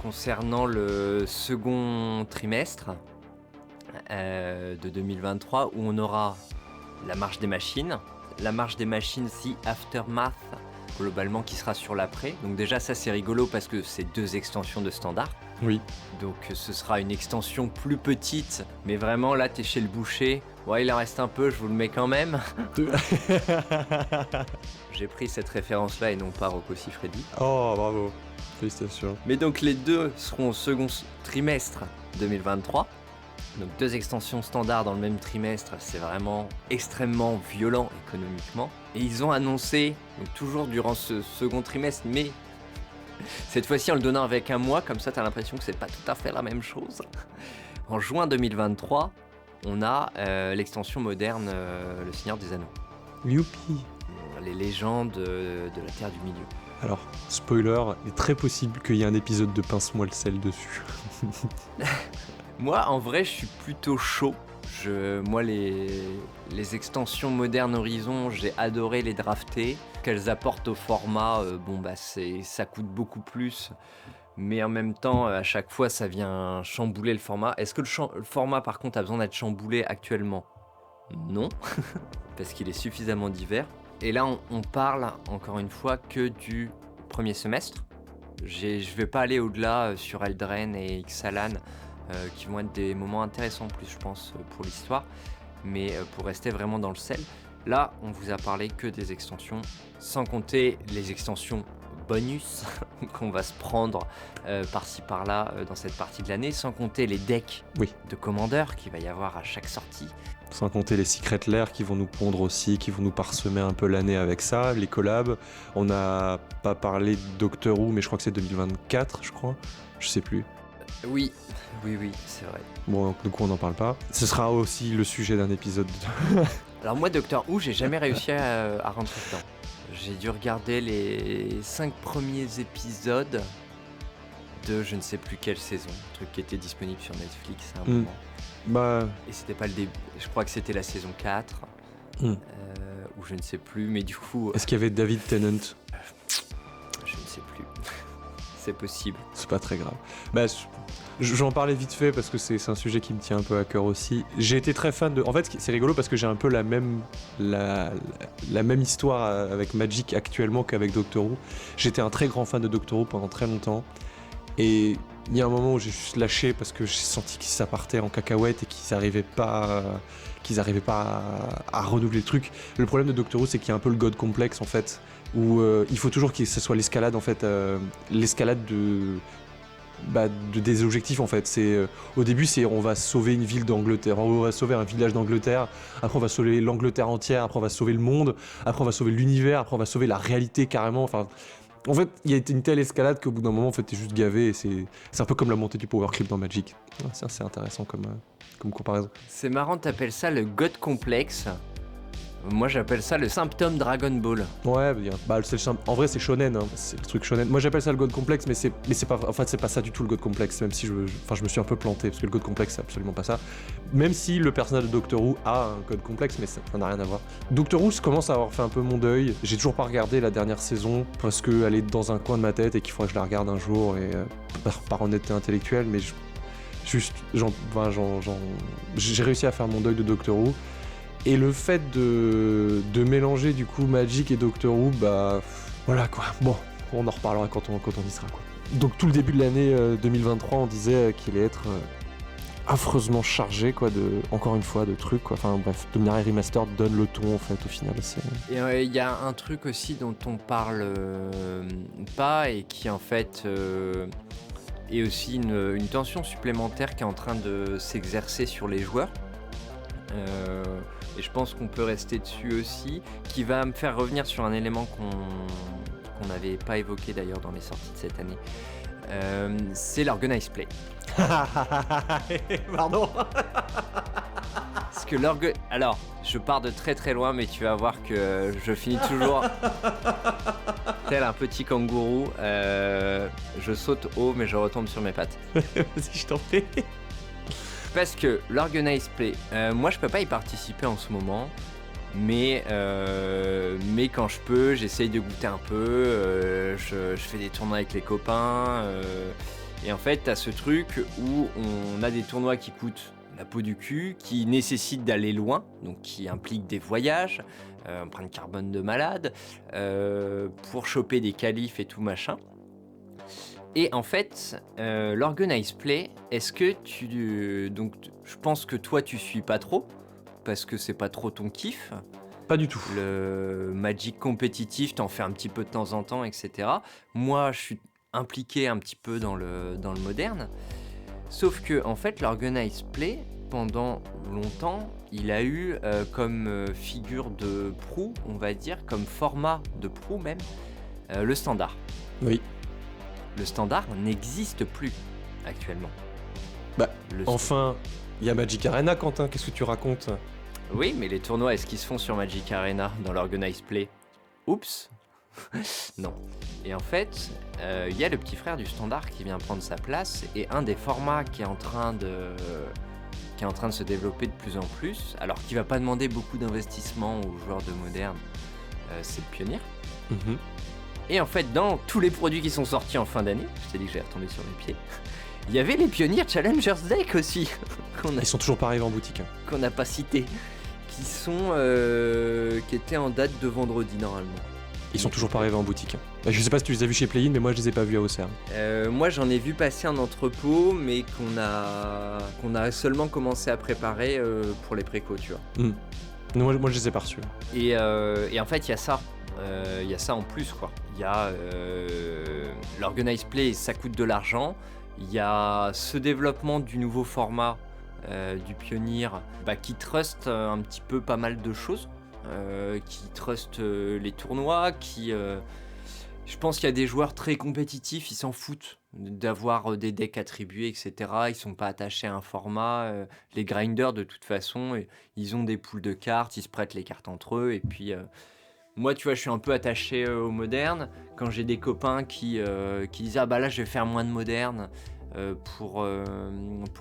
concernant le second trimestre de 2023, où on aura la marche des machines, The Aftermath globalement qui sera sur l'après. Donc déjà ça c'est rigolo parce que c'est 2 extensions de standard. Oui. Donc ce sera une extension plus petite, mais vraiment là t'es chez le boucher. Ouais, il en reste un peu, je vous le mets quand même. J'ai pris cette référence-là et non pas Rocco Siffredi. Oh, bravo. Félicitations. Mais donc les 2 seront au second trimestre 2023. Donc 2 extensions standards dans le même trimestre, c'est vraiment extrêmement violent économiquement. Et ils ont annoncé, donc toujours durant ce second trimestre, mais cette fois-ci en le donnant avec un mois, comme ça t'as l'impression que c'est pas tout à fait la même chose. En juin 2023, on a l'extension moderne Le Seigneur des Anneaux. Youpi. Les légendes de la Terre du Milieu. Alors, spoiler, il est très possible qu'il y ait un épisode de Pince-moi le sel dessus. Moi, en vrai, je suis plutôt chaud. Moi, les extensions modernes Horizon, j'ai adoré les drafter. Qu'elles apportent au format, ça coûte beaucoup plus. Mais en même temps, à chaque fois, ça vient chambouler le format. Est-ce que le format, par contre, a besoin d'être chamboulé actuellement ? Non, parce qu'il est suffisamment divers. Et là, on parle, encore une fois, que du premier semestre. Je vais pas aller au-delà sur Eldraine et Ixalan, qui vont être des moments intéressants en plus, je pense, pour l'histoire. Mais pour rester vraiment dans le sel, là, on vous a parlé que des extensions, sans compter les extensions bonus qu'on va se prendre par-ci par-là dans cette partie de l'année, sans compter les decks de commandeurs qu'il va y avoir à chaque sortie. Sans compter les Secret Lair qui vont nous pondre aussi, qui vont nous parsemer un peu l'année avec ça, les collabs. On n'a pas parlé de Doctor Who, mais je crois que c'est 2024, je crois. Je sais plus. Oui, c'est vrai. Bon, donc, du coup, on n'en parle pas. Ce sera aussi le sujet d'un épisode. Alors moi, Doctor Who, j'ai jamais réussi à rentrer dedans. J'ai dû regarder les 5 premiers épisodes de je ne sais plus quelle saison, un truc qui était disponible sur Netflix à un moment. Et c'était pas le début, je crois que c'était la saison 4, ou je ne sais plus, mais du coup... Est-ce qu'il y avait David Tennant ? Je ne sais plus. C'est possible. C'est pas très grave. J'en parlais vite fait parce que c'est un sujet qui me tient un peu à cœur aussi. J'ai été très fan de... En fait, c'est rigolo parce que j'ai un peu la même histoire avec Magic actuellement qu'avec Doctor Who. J'étais un très grand fan de Doctor Who pendant très longtemps. Et il y a un moment où j'ai juste lâché parce que j'ai senti que ça partait en cacahuète et qu'ils n'arrivaient pas à renouveler le truc. Le problème de Doctor Who, c'est qu'il y a un peu le God complexe en fait, où il faut toujours que ce soit l'escalade en fait, l'escalade des objectifs en fait. Au début c'est on va sauver une ville d'Angleterre, on va sauver un village d'Angleterre, après on va sauver l'Angleterre entière, après on va sauver le monde, après on va sauver l'univers, après on va sauver la réalité carrément. Enfin, en fait, il y a une telle escalade qu'au bout d'un moment, en fait, t'es juste gavé. Et c'est un peu comme la montée du power creep dans Magic. Ouais, c'est assez intéressant comme comparaison. C'est marrant, t'appelles ça le God complexe. Moi, j'appelle ça le symptôme Dragon Ball. Ouais, en vrai, c'est shonen. Hein. C'est le truc shonen. Moi, j'appelle ça le God complexe, mais c'est pas. En fait, c'est pas ça du tout le God complexe. Même si je me suis un peu planté parce que le God complexe, c'est absolument pas ça. Même si le personnage de Doctor Who a un God complexe, mais ça n'a rien à voir. Doctor Who, je commence à avoir fait un peu mon deuil. J'ai toujours pas regardé la dernière saison parce qu'elle est dans un coin de ma tête et qu'il faudrait que je la regarde un jour. Et par honnêteté intellectuelle, mais j'ai réussi à faire mon deuil de Doctor Who. Et le fait de mélanger du coup Magic et Doctor Who, voilà quoi. Bon, on en reparlera quand on y sera quoi. Donc tout le début de l'année 2023, on disait qu'il allait être affreusement chargé quoi, encore une fois, de trucs quoi. Enfin bref, Dominaria Remastered donne le ton en fait au final. Et il y a un truc aussi dont on parle pas et qui en fait est aussi une tension supplémentaire qui est en train de s'exercer sur les joueurs. Et je pense qu'on peut rester dessus aussi, qui va me faire revenir sur un élément qu'on n'avait pas évoqué d'ailleurs dans les sorties de cette année. C'est l'Organized Play. Pardon. Parce que alors, je pars de très très loin, mais tu vas voir que je finis toujours tel un petit kangourou. Je saute haut, mais je retombe sur mes pattes. Vas-y, je t'en prie. Parce que l'Organized Play, moi je peux pas y participer en ce moment, mais quand je peux, j'essaye de goûter un peu, je fais des tournois avec les copains, et en fait t'as ce truc où on a des tournois qui coûtent la peau du cul, qui nécessite d'aller loin, donc qui implique des voyages, empreinte carbone de malade, pour choper des qualifs et tout machin. Et en fait, l'Organize Play, est-ce que donc, je pense que toi, tu suis pas trop, parce que c'est pas trop ton kiff. Pas du tout. Le Magic compétitif, t'en fais un petit peu de temps en temps, etc. Moi, je suis impliqué un petit peu dans le moderne. Sauf que, en fait, l'Organize Play, pendant longtemps, il a eu comme figure de proue, on va dire, comme format de proue même, le standard. Oui. Le standard n'existe plus actuellement. Bah, enfin, il y a Magic Arena, Quentin, qu'est-ce que tu racontes ? Oui, mais les tournois, est-ce qu'ils se font sur Magic Arena dans l'Organize Play ? Oups. Non. Et en fait, il y a le petit frère du standard qui vient prendre sa place, et un des formats qui est en train de se développer de plus en plus, alors qui va pas demander beaucoup d'investissement aux joueurs de Moderne, c'est le Pionnier. Mhm. Et en fait, dans tous les produits qui sont sortis en fin d'année, je t'ai dit que j'allais retomber sur mes pieds, il y avait les Pionniers Challengers Deck aussi, Ils sont toujours pas arrivés en boutique. qu'on n'a pas cité, qui étaient en date de vendredi normalement. Ils sont toujours pas arrivés en boutique. Je sais pas si tu les as vus chez Play-in, mais moi je les ai pas vus à Auxerre. Moi j'en ai vu passer en entrepôt, mais qu'on a seulement commencé à préparer pour les précos, tu vois. Moi je les ai pas reçus. Et en fait il y a ça. Il y a ça en plus, quoi. Il y a l'Organize Play, ça coûte de l'argent. Il y a ce développement du nouveau format du Pionnier qui trust un petit peu pas mal de choses, qui trust les tournois, je pense qu'il y a des joueurs très compétitifs, ils s'en foutent d'avoir des decks attribués, etc. Ils sont pas attachés à un format. Les grinders, de toute façon, ils ont des poules de cartes, ils se prêtent les cartes entre eux, et puis... Moi, tu vois, je suis un peu attaché au moderne. Quand j'ai des copains qui disent « Ah bah là, je vais faire moins de moderne pour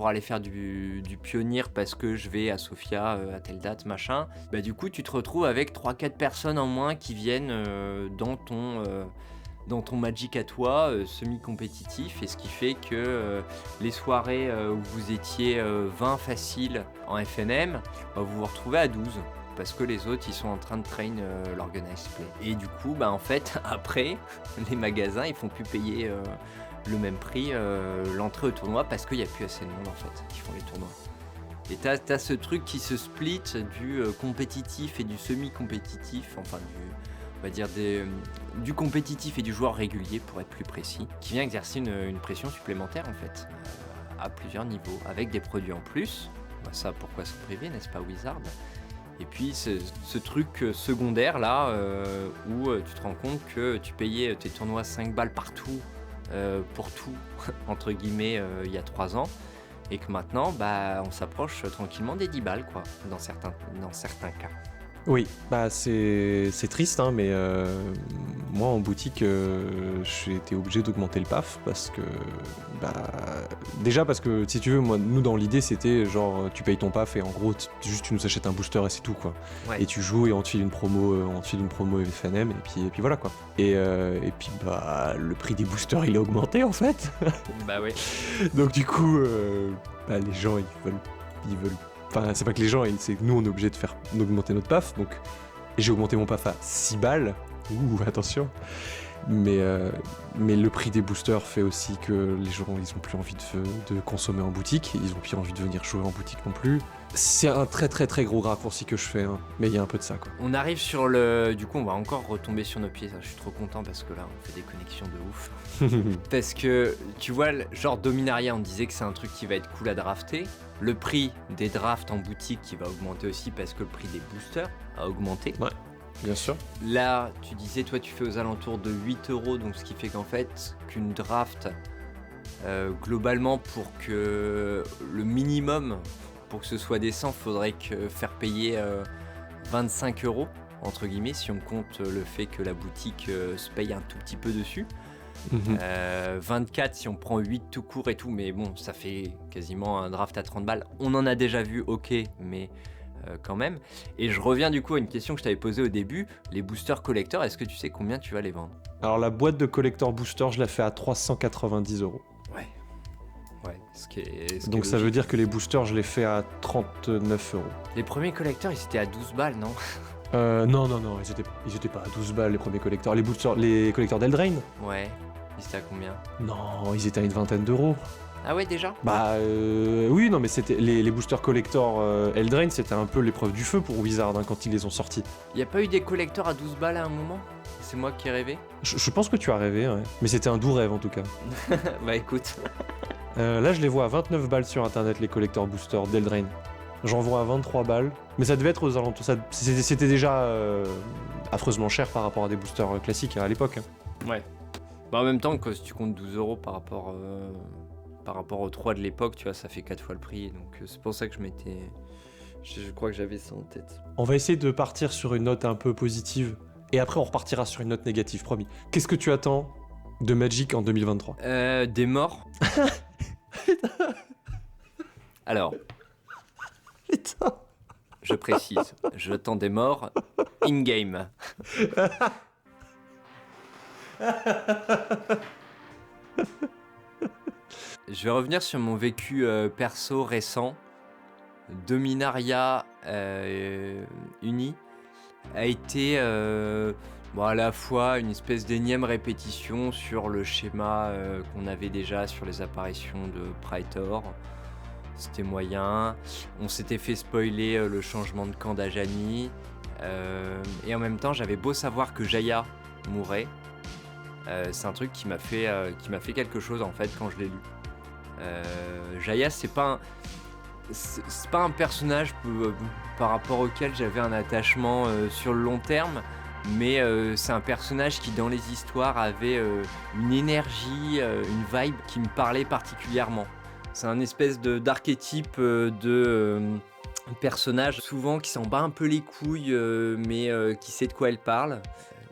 aller faire du Pionnier parce que je vais à Sofia à telle date, machin. » Bah du coup, tu te retrouves avec 3-4 personnes en moins qui viennent dans ton Magic à toi, semi-compétitif. Et ce qui fait que les soirées où vous étiez 20 faciles en FNM, vous vous retrouvez à 12. Parce que les autres, ils sont en train de train l'Organize Play. Et du coup, en fait, après, les magasins, ils font plus payer le même prix l'entrée au tournoi parce qu'il n'y a plus assez de monde, en fait, qui font les tournois. Et t'as ce truc qui se split du compétitif et du semi-compétitif, enfin, on va dire du compétitif et du joueur régulier, pour être plus précis, qui vient exercer une pression supplémentaire, en fait, à plusieurs niveaux, avec des produits en plus. Ça, pourquoi se priver, n'est-ce pas, Wizard ? Et puis ce truc secondaire là où tu te rends compte que tu payais tes tournois 5 balles partout pour tout entre guillemets il y a 3 ans, et que maintenant on s'approche tranquillement des 10 balles, quoi, dans certains cas. Oui, c'est triste, hein, mais moi en boutique, j'ai été obligé d'augmenter le PAF parce que, déjà parce que si tu veux, nous dans l'idée c'était genre tu payes ton PAF et en gros tu nous achètes un booster et c'est tout, quoi. Ouais. Et tu joues et on te file une promo, FNM et puis voilà, quoi. Et puis le prix des boosters il a augmenté en fait. Bah oui. Donc du coup, les gens ils veulent. Enfin, c'est pas que les gens, c'est que nous on est obligé d'augmenter notre PAF, donc j'ai augmenté mon PAF à 6 balles, attention, mais le prix des boosters fait aussi que les gens ils ont plus envie de consommer en boutique, ils ont plus envie de venir jouer en boutique non plus. C'est un très très très gros raccourci que je fais, hein, mais il y a un peu de ça, quoi. On arrive sur du coup on va encore retomber sur nos pieds, ça, je suis trop content parce que là on fait des connexions de ouf. Parce que tu vois, genre Dominaria, on disait que c'est un truc qui va être cool à drafter. Le prix des drafts en boutique qui va augmenter aussi parce que le prix des boosters a augmenté. Ouais, bien sûr. Là, tu disais, toi tu fais aux alentours de 8€, donc ce qui fait qu'en fait, qu'une draft, globalement, pour que le minimum, pour que ce soit décent, faudrait faire payer 25€, entre guillemets, si on compte le fait que la boutique se paye un tout petit peu dessus. 24 si on prend 8 tout court et tout, mais bon, ça fait quasiment un draft à 30 balles. On en a déjà vu, ok, mais quand même. Et je reviens du coup à une question que je t'avais posée au début. Les boosters collector, est-ce que tu sais combien tu vas les vendre ? Alors la boîte de collector booster, je la fais à 390€. Ouais. Ouais, Donc ça veut dire que les boosters, je les fais à 39 €. Les premiers collecteurs, ils étaient à 12 balles, non? Non, ils étaient pas à 12 balles les premiers collecteurs. Les collecteurs d'Eldrain? Ouais, ils étaient à combien? Non, ils étaient à une vingtaine d'euros. Ah ouais, déjà? Bah oui, non mais c'était les boosters collector Eldrain, c'était un peu l'épreuve du feu pour Wizard quand ils les ont sortis. Y a pas eu des collecteurs à 12 balles à un moment? C'est moi qui ai rêvé? Je pense que tu as rêvé, ouais. Mais c'était un doux rêve en tout cas. Bah écoute. Là je les vois à 29 balles sur internet les collector boosters d'Eldrain. J'en vois à 23 balles. Mais ça devait être aux alentours. C'était déjà affreusement cher par rapport à des boosters classiques à l'époque. Ouais. Bah en même temps, si tu comptes 12 € par rapport aux 3 de l'époque, tu vois, ça fait 4 fois le prix. Donc c'est pour ça que je crois que j'avais ça en tête. On va essayer de partir sur une note un peu positive. Et après on repartira sur une note négative, promis. Qu'est-ce que tu attends de Magic en 2023? Des morts. Alors, Putain. je précise, j'attends des morts in-game. Je vais revenir sur mon vécu perso récent. Dominaria Uni a été à la fois une espèce d'énième répétition sur le schéma qu'on avait déjà sur les apparitions de Praetor. C'était moyen. On s'était fait spoiler le changement de camp d'Ajani. Et en même temps, j'avais beau savoir que Jaya mourait. C'est un truc qui m'a fait quelque chose en fait quand je l'ai lu. Jaya, c'est pas un personnage par rapport auquel j'avais un attachement sur le long terme, mais c'est un personnage qui dans les histoires avait une énergie, une vibe qui me parlait particulièrement. C'est un espèce d'archétype de personnage souvent qui s'en bat un peu les couilles, mais qui sait de quoi elle parle.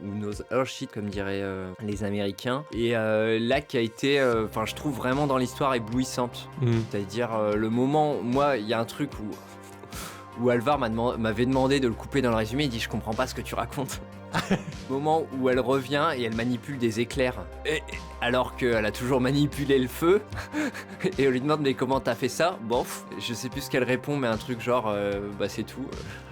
Ou knows her shit comme diraient les Américains. Et là qui a été, je trouve vraiment dans l'histoire éblouissante. C'est-à-dire le moment, moi il y a un truc où Alvar m'avait demandé de le couper dans le résumé, il dit je comprends pas ce que tu racontes. Moment où elle revient et elle manipule des éclairs, alors qu'elle a toujours manipulé le feu. Et on lui demande mais comment t'as fait ça? Bon, je sais plus ce qu'elle répond, mais un truc genre c'est tout,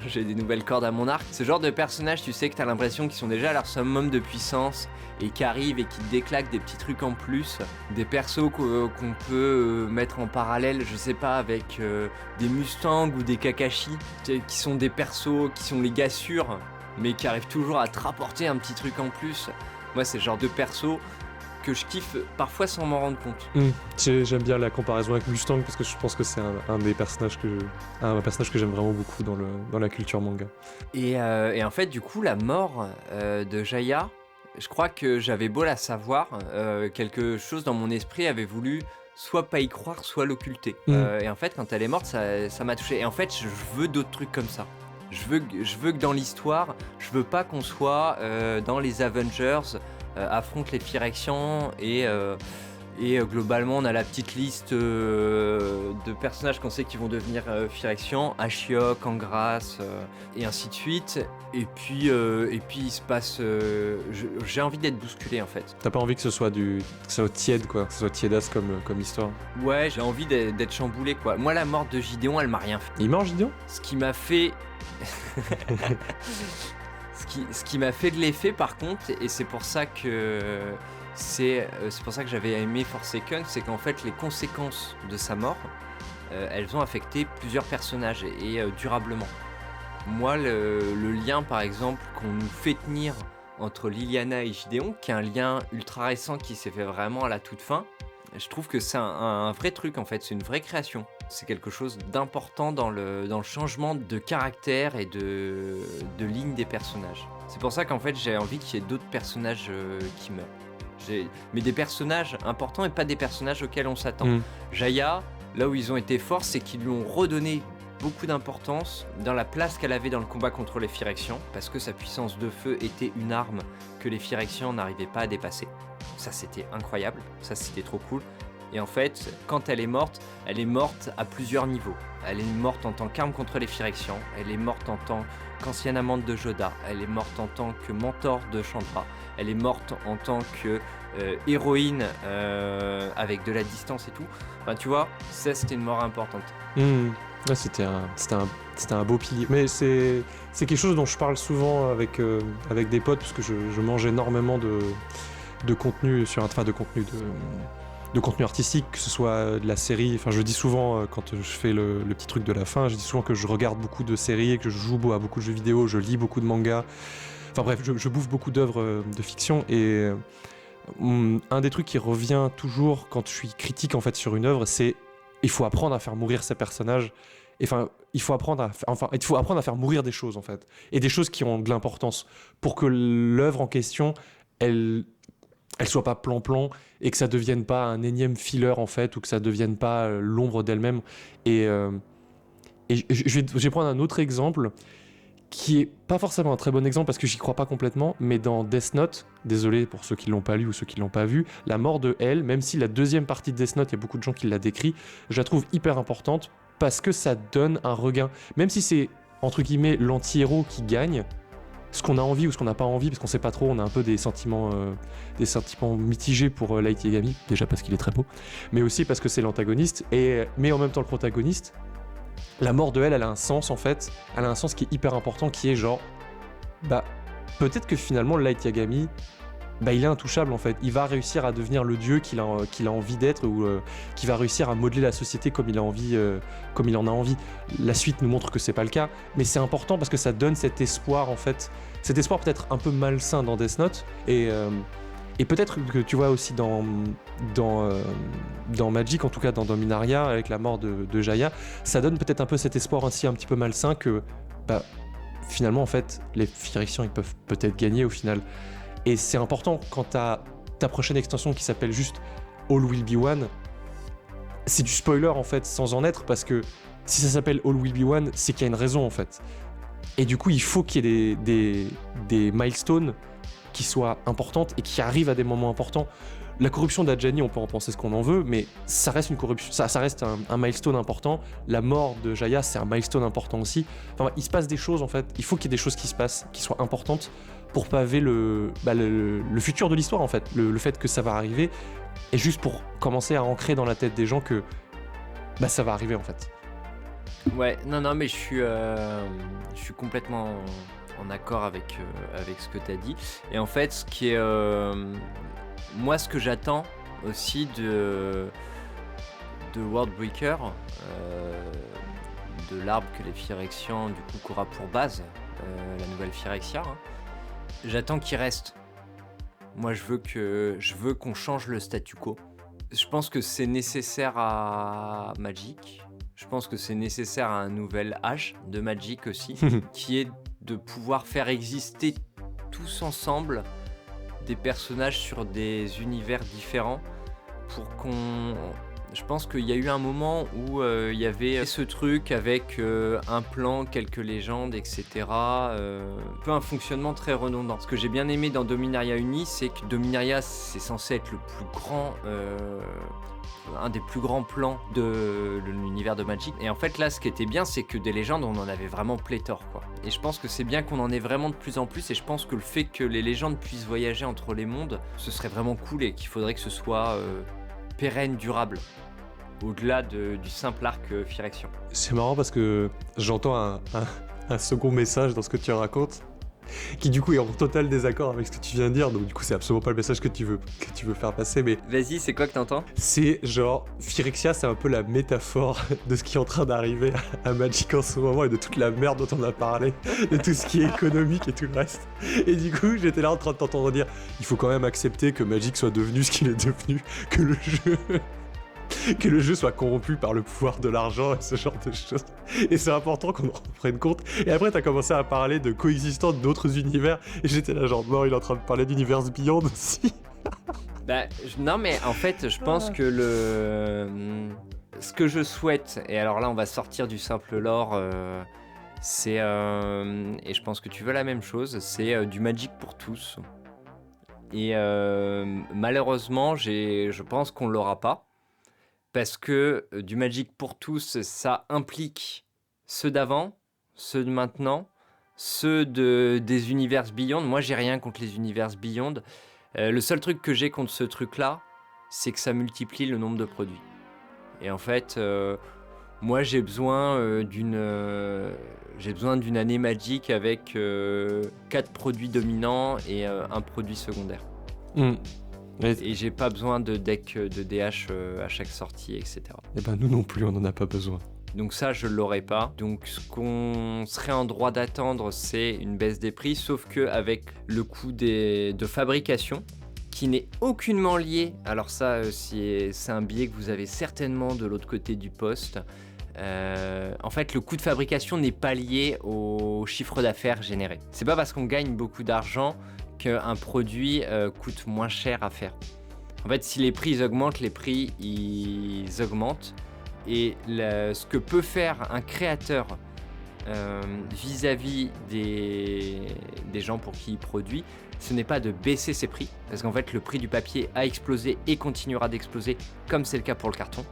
j'ai des nouvelles cordes à mon arc. Ce genre de personnage, tu sais que t'as l'impression qu'ils sont déjà à leur summum de puissance et qui arrivent et qui te déclaquent des petits trucs en plus. Des persos qu'on peut mettre en parallèle, je sais pas, avec des Mustangs ou des Kakashi, qui sont des persos qui sont les gars sûrs, mais qui arrivent toujours à te rapporter un petit truc en plus. Moi, c'est le genre de perso que je kiffe parfois sans m'en rendre compte. J'aime bien la comparaison avec Mustang parce que je pense que c'est un personnage que j'aime vraiment beaucoup dans la culture manga. Et en fait, du coup, la mort de Jaya, je crois que j'avais beau la savoir, quelque chose dans mon esprit avait voulu soit pas y croire, soit l'occulter. Et en fait, quand elle est morte, ça m'a touché. Et en fait, je veux d'autres trucs comme ça. Je veux que dans l'histoire, je veux pas qu'on soit dans les Avengers, affronte les Phyrexians et globalement on a la petite liste de personnages qu'on sait qui vont devenir Phyrexians, Ashiok, Angras et ainsi de suite. Et puis il se passe, j'ai envie d'être bousculé en fait. T'as pas envie que ce soit tiède quoi, que ce soit tiédasse comme histoire? Ouais, j'ai envie d'être chamboulé quoi. Moi la mort de Gideon, elle m'a rien fait. Il meurt Gideon? Ce qui m'a fait ce qui m'a fait de l'effet par contre, et c'est pour ça que j'avais aimé Forsaken, c'est qu'en fait les conséquences de sa mort, elles ont affecté plusieurs personnages et durablement. Moi le lien par exemple qu'on nous fait tenir entre Liliana et Gideon, qui est un lien ultra récent qui s'est fait vraiment à la toute fin, je trouve que c'est un vrai truc en fait, c'est une vraie création. C'est quelque chose d'important dans le changement de caractère et de ligne des personnages. C'est pour ça qu'en fait j'ai envie qu'il y ait d'autres personnages qui meurent. Mais des personnages importants et pas des personnages auxquels on s'attend. Jaya, là où ils ont été forts, c'est qu'ils lui ont redonné beaucoup d'importance dans la place qu'elle avait dans le combat contre les Phyrexians, parce que sa puissance de feu était une arme que les Phyrexians n'arrivaient pas à dépasser. Ça c'était incroyable, ça c'était trop cool. Et en fait, quand elle est morte à plusieurs niveaux. Elle est morte en tant qu'arme contre les Phyrexians, elle est morte en tant qu'ancienne amante de Joda, elle est morte en tant que mentor de Chandra, elle est morte en tant que héroïne avec de la distance et tout. Enfin, tu vois, ça c'était une mort importante. Ouais, c'était un beau pilier. Mais c'est quelque chose dont je parle souvent avec des potes, parce que je mange énormément de contenu de contenu artistique, que ce soit de la série. Enfin, je dis souvent, quand je fais le petit truc de la fin, je dis souvent que je regarde beaucoup de séries, que je joue à beaucoup de jeux vidéo, je lis beaucoup de mangas. Enfin bref, je bouffe beaucoup d'œuvres de fiction, et un des trucs qui revient toujours quand je suis critique en fait sur une œuvre, c'est il faut apprendre à faire mourir ces personnages. Enfin, il faut apprendre à faire mourir des choses en fait, et des choses qui ont de l'importance, pour que l'œuvre en question, elle soit pas plan-plan, et que ça devienne pas un énième filler en fait, ou que ça devienne pas l'ombre d'elle-même. Et je vais prendre un autre exemple qui est pas forcément un très bon exemple parce que j'y crois pas complètement, mais dans Death Note, désolé pour ceux qui l'ont pas lu ou ceux qui l'ont pas vu, la mort de L, même si la deuxième partie de Death Note, il y a beaucoup de gens qui la décrit, je la trouve hyper importante parce que ça donne un regain. Même si c'est, entre guillemets, l'anti-héros qui gagne, ce qu'on a envie ou ce qu'on n'a pas envie, parce qu'on sait pas trop, on a un peu des sentiments mitigés pour Light Yagami, déjà parce qu'il est très beau, mais aussi parce que c'est l'antagoniste, mais en même temps le protagoniste. La mort de elle a un sens en fait, elle a un sens qui est hyper important, qui est genre, bah, peut-être que finalement Light Yagami, bah, il est intouchable en fait, il va réussir à devenir le dieu qu'il a envie d'être, ou qu'il va réussir à modeler la société comme il en a envie. La suite nous montre que c'est pas le cas, mais c'est important parce que ça donne cet espoir en fait, cet espoir peut-être un peu malsain dans Death Note, et peut-être que tu vois aussi dans Magic, en tout cas dans Dominaria, avec la mort de Jaya, ça donne peut-être un peu cet espoir ainsi un petit peu malsain que bah, finalement en fait les Phyrexians ils peuvent peut-être gagner au final. Et c'est important quand t'as ta prochaine extension qui s'appelle juste All Will Be One, c'est du spoiler en fait sans en être, parce que si ça s'appelle All Will Be One, c'est qu'il y a une raison en fait. Et du coup il faut qu'il y ait des milestones qui soient importantes et qui arrivent à des moments importants. La corruption d'Adjani, on peut en penser ce qu'on en veut, mais ça reste une corruption, ça reste un milestone important. La mort de Jaya, c'est un milestone important aussi. Enfin, il se passe des choses en fait, il faut qu'il y ait des choses qui se passent, qui soient importantes pour paver le futur de l'histoire en fait, le fait que ça va arriver, et juste pour commencer à ancrer dans la tête des gens que bah, ça va arriver en fait. Ouais, non, mais je suis complètement en accord avec ce que tu as dit. Et en fait, ce qui est moi, ce que j'attends aussi de Worldbreaker, de l'arbre que les Phyrexians du coup qu'aura pour base la nouvelle Phyrexia, hein, j'attends qu'il reste. Moi, je veux qu'on change le statu quo. Je pense que c'est nécessaire à Magic. Je pense que c'est nécessaire à un nouvel âge de Magic aussi, qui est de pouvoir faire exister tous ensemble des personnages sur des univers différents, pour qu'on... Je pense qu'il y a eu un moment où il y avait ce truc avec un plan, quelques légendes, etc. Un peu un fonctionnement très redondant. Ce que j'ai bien aimé dans Dominaria Uni, c'est que Dominaria, c'est censé être le plus grand... un des plus grands plans de l'univers de Magic. Et en fait, là, ce qui était bien, c'est que des légendes, on en avait vraiment pléthore, quoi. Et je pense que c'est bien qu'on en ait vraiment de plus en plus, et je pense que le fait que les légendes puissent voyager entre les mondes, ce serait vraiment cool, et qu'il faudrait que ce soit pérenne, durable, au-delà du simple arc Phyrexian. C'est marrant parce que j'entends un second message dans ce que tu racontes, qui du coup est en total désaccord avec ce que tu viens de dire, donc du coup c'est absolument pas le message que tu veux faire passer, mais... Vas-y, c'est quoi que t'entends ? C'est genre, Phyrexia, c'est un peu la métaphore de ce qui est en train d'arriver à Magic en ce moment, et de toute la merde dont on a parlé, de tout ce qui est économique et tout le reste. Et du coup, j'étais là en train de t'entendre dire, il faut quand même accepter que Magic soit devenu ce qu'il est devenu, que le jeu soit corrompu par le pouvoir de l'argent et ce genre de choses. Et c'est important qu'on en prenne compte. Et après, t'as commencé à parler de coexistence d'autres univers, et j'étais là genre, non, il est en train de parler d'univers Beyond aussi. Bah, non, mais en fait, je pense que ce que je souhaite, et alors là, on va sortir du simple lore, c'est, et je pense que tu veux la même chose, c'est du Magic pour tous. Et malheureusement, je pense qu'on l'aura pas. Parce que du Magic pour tous, ça implique ceux d'avant, ceux de maintenant, ceux des univers Beyond. Moi, j'ai rien contre les univers Beyond, Le seul truc que j'ai contre ce truc-là, c'est que ça multiplie le nombre de produits. Et en fait, moi j'ai besoin d'une année Magic avec 4 produits dominants et un produit secondaire. Et j'ai pas besoin de deck de DH à chaque sortie, etc. Et ben nous non plus, on n'en a pas besoin. Donc ça, je l'aurai pas. Donc ce qu'on serait en droit d'attendre, c'est une baisse des prix, sauf qu'avec le coût de fabrication, qui n'est aucunement lié. Alors ça, c'est un biais que vous avez certainement de l'autre côté du poste. En fait, le coût de fabrication n'est pas lié au chiffre d'affaires généré. C'est pas parce qu'on gagne beaucoup d'argent qu'un produit coûte moins cher à faire. En fait, si les prix augmentent, les prix ils augmentent. Et ce que peut faire un créateur vis-à-vis des gens pour qui il produit, ce n'est pas de baisser ses prix, parce qu'en fait le prix du papier a explosé et continuera d'exploser, comme c'est le cas pour le carton.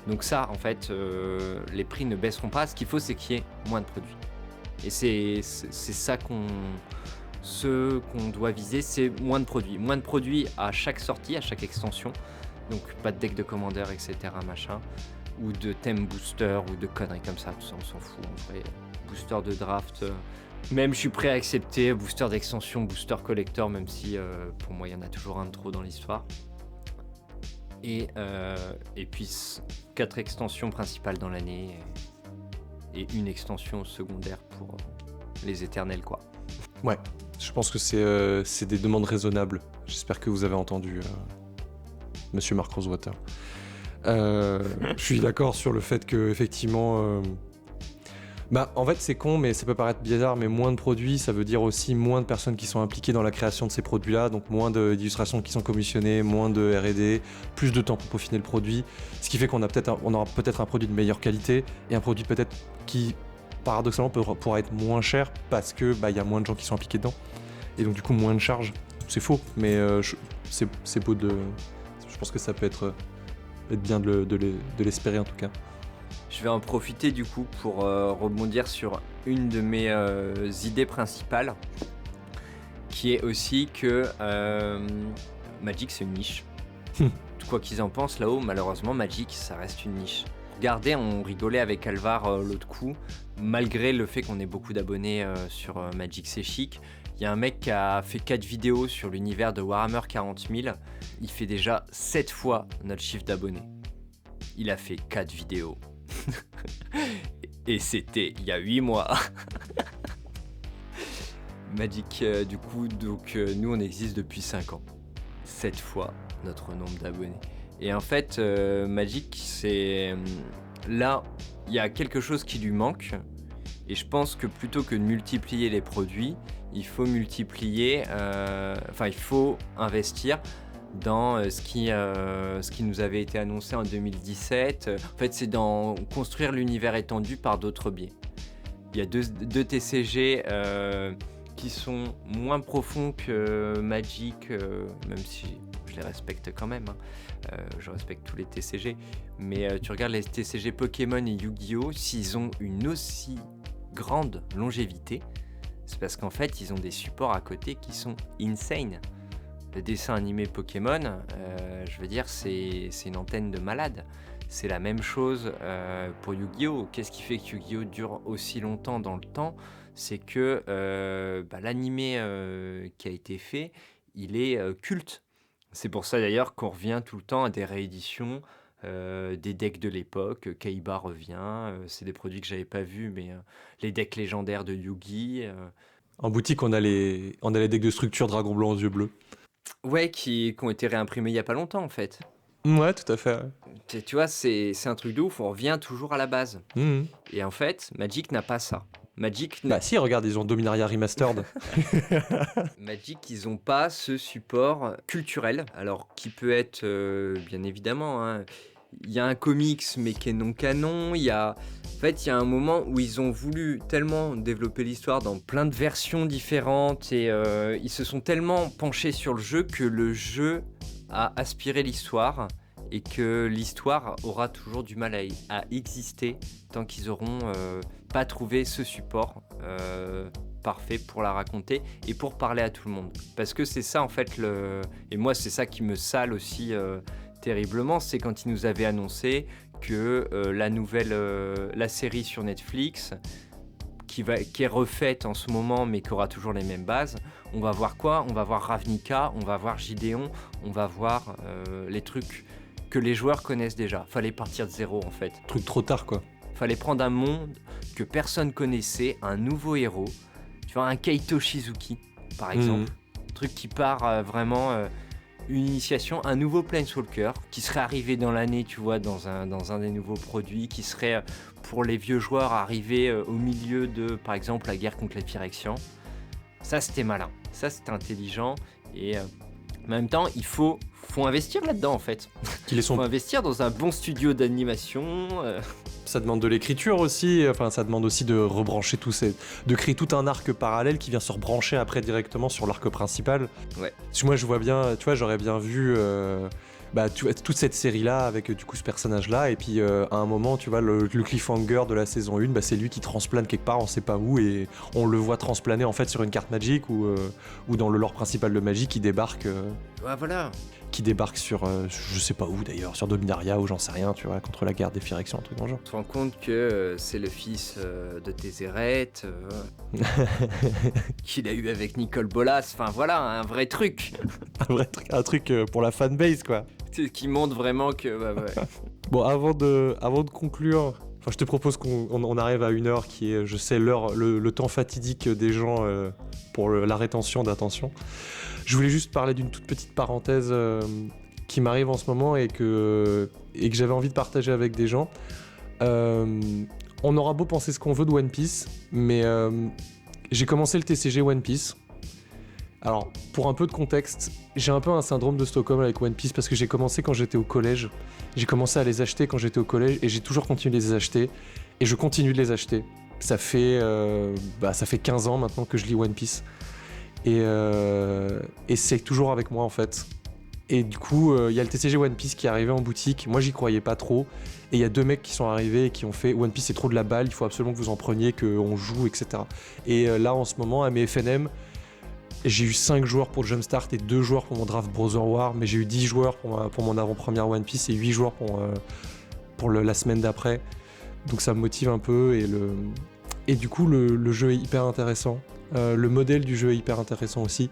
Donc ça, en fait, les prix ne baisseront pas. Ce qu'il faut, c'est qu'il y ait moins de produits. Et c'est ça ce qu'on doit viser, c'est moins de produits. Moins de produits à chaque sortie, à chaque extension. Donc pas de deck de commandeur, etc. machin. Ou de thème booster, ou de conneries comme ça. Tout ça, on s'en fout. En vrai, booster de draft. Même je suis prêt à accepter booster d'extension, booster collector, même si pour moi il y en a toujours un de trop dans l'histoire. Et puis 4 extensions principales dans l'année et une extension secondaire pour les éternels, quoi. Ouais, je pense que c'est des demandes raisonnables. J'espère que vous avez entendu Monsieur Mark Rosewater. Je suis d'accord sur le fait que effectivement, en fait c'est con, mais ça peut paraître bizarre, mais moins de produits, ça veut dire aussi moins de personnes qui sont impliquées dans la création de ces produits-là, donc moins d'illustrations qui sont commissionnées, moins de R&D, plus de temps pour peaufiner le produit, ce qui fait qu'on aura peut-être un produit de meilleure qualité et un produit peut-être qui paradoxalement pourra être moins cher parce que y a moins de gens qui sont impliqués dedans et donc du coup moins de charges. C'est faux, mais c'est beau de. Je pense que ça peut être bien de l'espérer en tout cas. Je vais en profiter du coup pour rebondir sur une de mes idées principales, qui est aussi que Magic c'est une niche. Quoi qu'ils en pensent là-haut, malheureusement Magic ça reste une niche. Regardez, on rigolait avec Alvar l'autre coup, malgré le fait qu'on ait beaucoup d'abonnés sur Magic c'est chic. Il y a un mec qui a fait 4 vidéos sur l'univers de Warhammer 40 000, il fait déjà 7 fois notre chiffre d'abonnés. Il a fait 4 vidéos. Et c'était il y a 8 mois. Magic, du coup, donc nous on existe depuis 5 ans. 7 fois notre nombre d'abonnés. Et en fait, Magic, c'est. Là, il y a quelque chose qui lui manque. Et je pense que plutôt que de multiplier les produits, il faut multiplier. Il faut investir dans ce qui nous avait été annoncé en 2017. En fait, c'est dans construire l'univers étendu par d'autres biais. Il y a deux TCG qui sont moins profonds que Magic, même si je les respecte quand même. Je respecte tous les TCG. Mais tu regardes les TCG Pokémon et Yu-Gi-Oh! S'ils ont une aussi grande longévité, c'est parce qu'en fait, ils ont des supports à côté qui sont insane. Le dessin animé Pokémon, je veux dire, c'est une antenne de malade. C'est la même chose pour Yu-Gi-Oh! Qu'est-ce qui fait que Yu-Gi-Oh! Dure aussi longtemps dans le temps ? C'est que l'animé qui a été fait, il est culte. C'est pour ça d'ailleurs qu'on revient tout le temps à des rééditions des decks de l'époque. Kaiba revient, c'est des produits que j'avais pas vus, mais les decks légendaires de Yu-Gi. En boutique, on a les decks de structure Dragon Blanc aux yeux bleus. Ouais, qui ont été réimprimés il y a pas longtemps en fait. Ouais, tout à fait. Tu vois, c'est un truc de ouf, on revient toujours à la base. Mmh. Et en fait, Magic n'a pas ça. Magic si, regarde, ils ont Dominaria Remastered. Magic, ils ont pas ce support culturel, alors qui peut être, bien évidemment, hein, il y a un comics mais qui est non canon, il y a un moment où ils ont voulu tellement développer l'histoire dans plein de versions différentes et ils se sont tellement penchés sur le jeu que le jeu a aspiré l'histoire et que l'histoire aura toujours du mal à exister tant qu'ils auront pas trouvé ce support parfait pour la raconter et pour parler à tout le monde. Parce que c'est ça en fait, et moi c'est ça qui me sale aussi terriblement, c'est quand ils nous avaient annoncé que la série sur Netflix, qui est refaite en ce moment mais qui aura toujours les mêmes bases, on va voir quoi ? On va voir Ravnica, on va voir Gideon, on va voir les trucs que les joueurs connaissent déjà. Fallait partir de zéro en fait. Truc trop tard quoi. Fallait prendre un monde que personne connaissait, un nouveau héros, tu vois, un Kaito Shizuki par exemple, truc qui part vraiment une initiation, un nouveau Planeswalker qui serait arrivé dans l'année, tu vois, dans un des nouveaux produits, qui serait pour les vieux joueurs arrivé au milieu de, par exemple, la guerre contre les Phyrexians. Ça c'était malin, ça c'était intelligent et en même temps il faut investir là-dedans en fait. Il faut investir dans un bon studio d'animation. Ça demande de l'écriture aussi, enfin ça demande aussi de rebrancher de créer tout un arc parallèle qui vient se rebrancher après directement sur l'arc principal. Ouais. Moi je vois bien, tu vois, j'aurais bien vu toute cette série-là avec du coup ce personnage-là, et puis à un moment, tu vois, le cliffhanger de la saison 1, c'est lui qui transplane quelque part, on sait pas où, et on le voit transplaner en fait sur une carte Magic ou dans le lore principal de Magic qui débarque. Voilà. Qui débarque sur, je sais pas où d'ailleurs, sur Dominaria ou j'en sais rien, tu vois, contre la guerre des Phyrexians, un truc dans le genre. Tu te rends compte que c'est le fils de Tézéret, qu'il a eu avec Nicole Bolas, enfin voilà, un vrai truc. un truc pour la fanbase quoi. Qui montre vraiment que... ouais. Bon, avant de conclure, je te propose qu'on arrive à 1 heure qui est, je sais, l'heure, le temps fatidique des gens pour la rétention d'attention. Je voulais juste parler d'une toute petite parenthèse qui m'arrive en ce moment et que j'avais envie de partager avec des gens. On aura beau penser ce qu'on veut de One Piece, mais j'ai commencé le TCG One Piece. Alors, pour un peu de contexte, j'ai un peu un syndrome de Stockholm avec One Piece parce que j'ai commencé quand j'étais au collège. J'ai commencé à les acheter quand j'étais au collège et j'ai toujours continué de les acheter. Et je continue de les acheter. Ça fait 15 ans maintenant que je lis One Piece. Et c'est toujours avec moi en fait. Et du coup, il y a le TCG One Piece qui est arrivé en boutique. Moi, j'y croyais pas trop. Et il y a 2 mecs qui sont arrivés et qui ont fait One Piece, c'est trop de la balle, il faut absolument que vous en preniez, qu'on joue, etc. Et là, en ce moment, à mes FNM, j'ai eu 5 joueurs pour le Jumpstart et 2 joueurs pour mon Draft Brother War, mais j'ai eu 10 joueurs pour mon avant-première One Piece et 8 joueurs pour la semaine d'après. Donc ça me motive un peu et du coup le jeu est hyper intéressant. Le modèle du jeu est hyper intéressant aussi.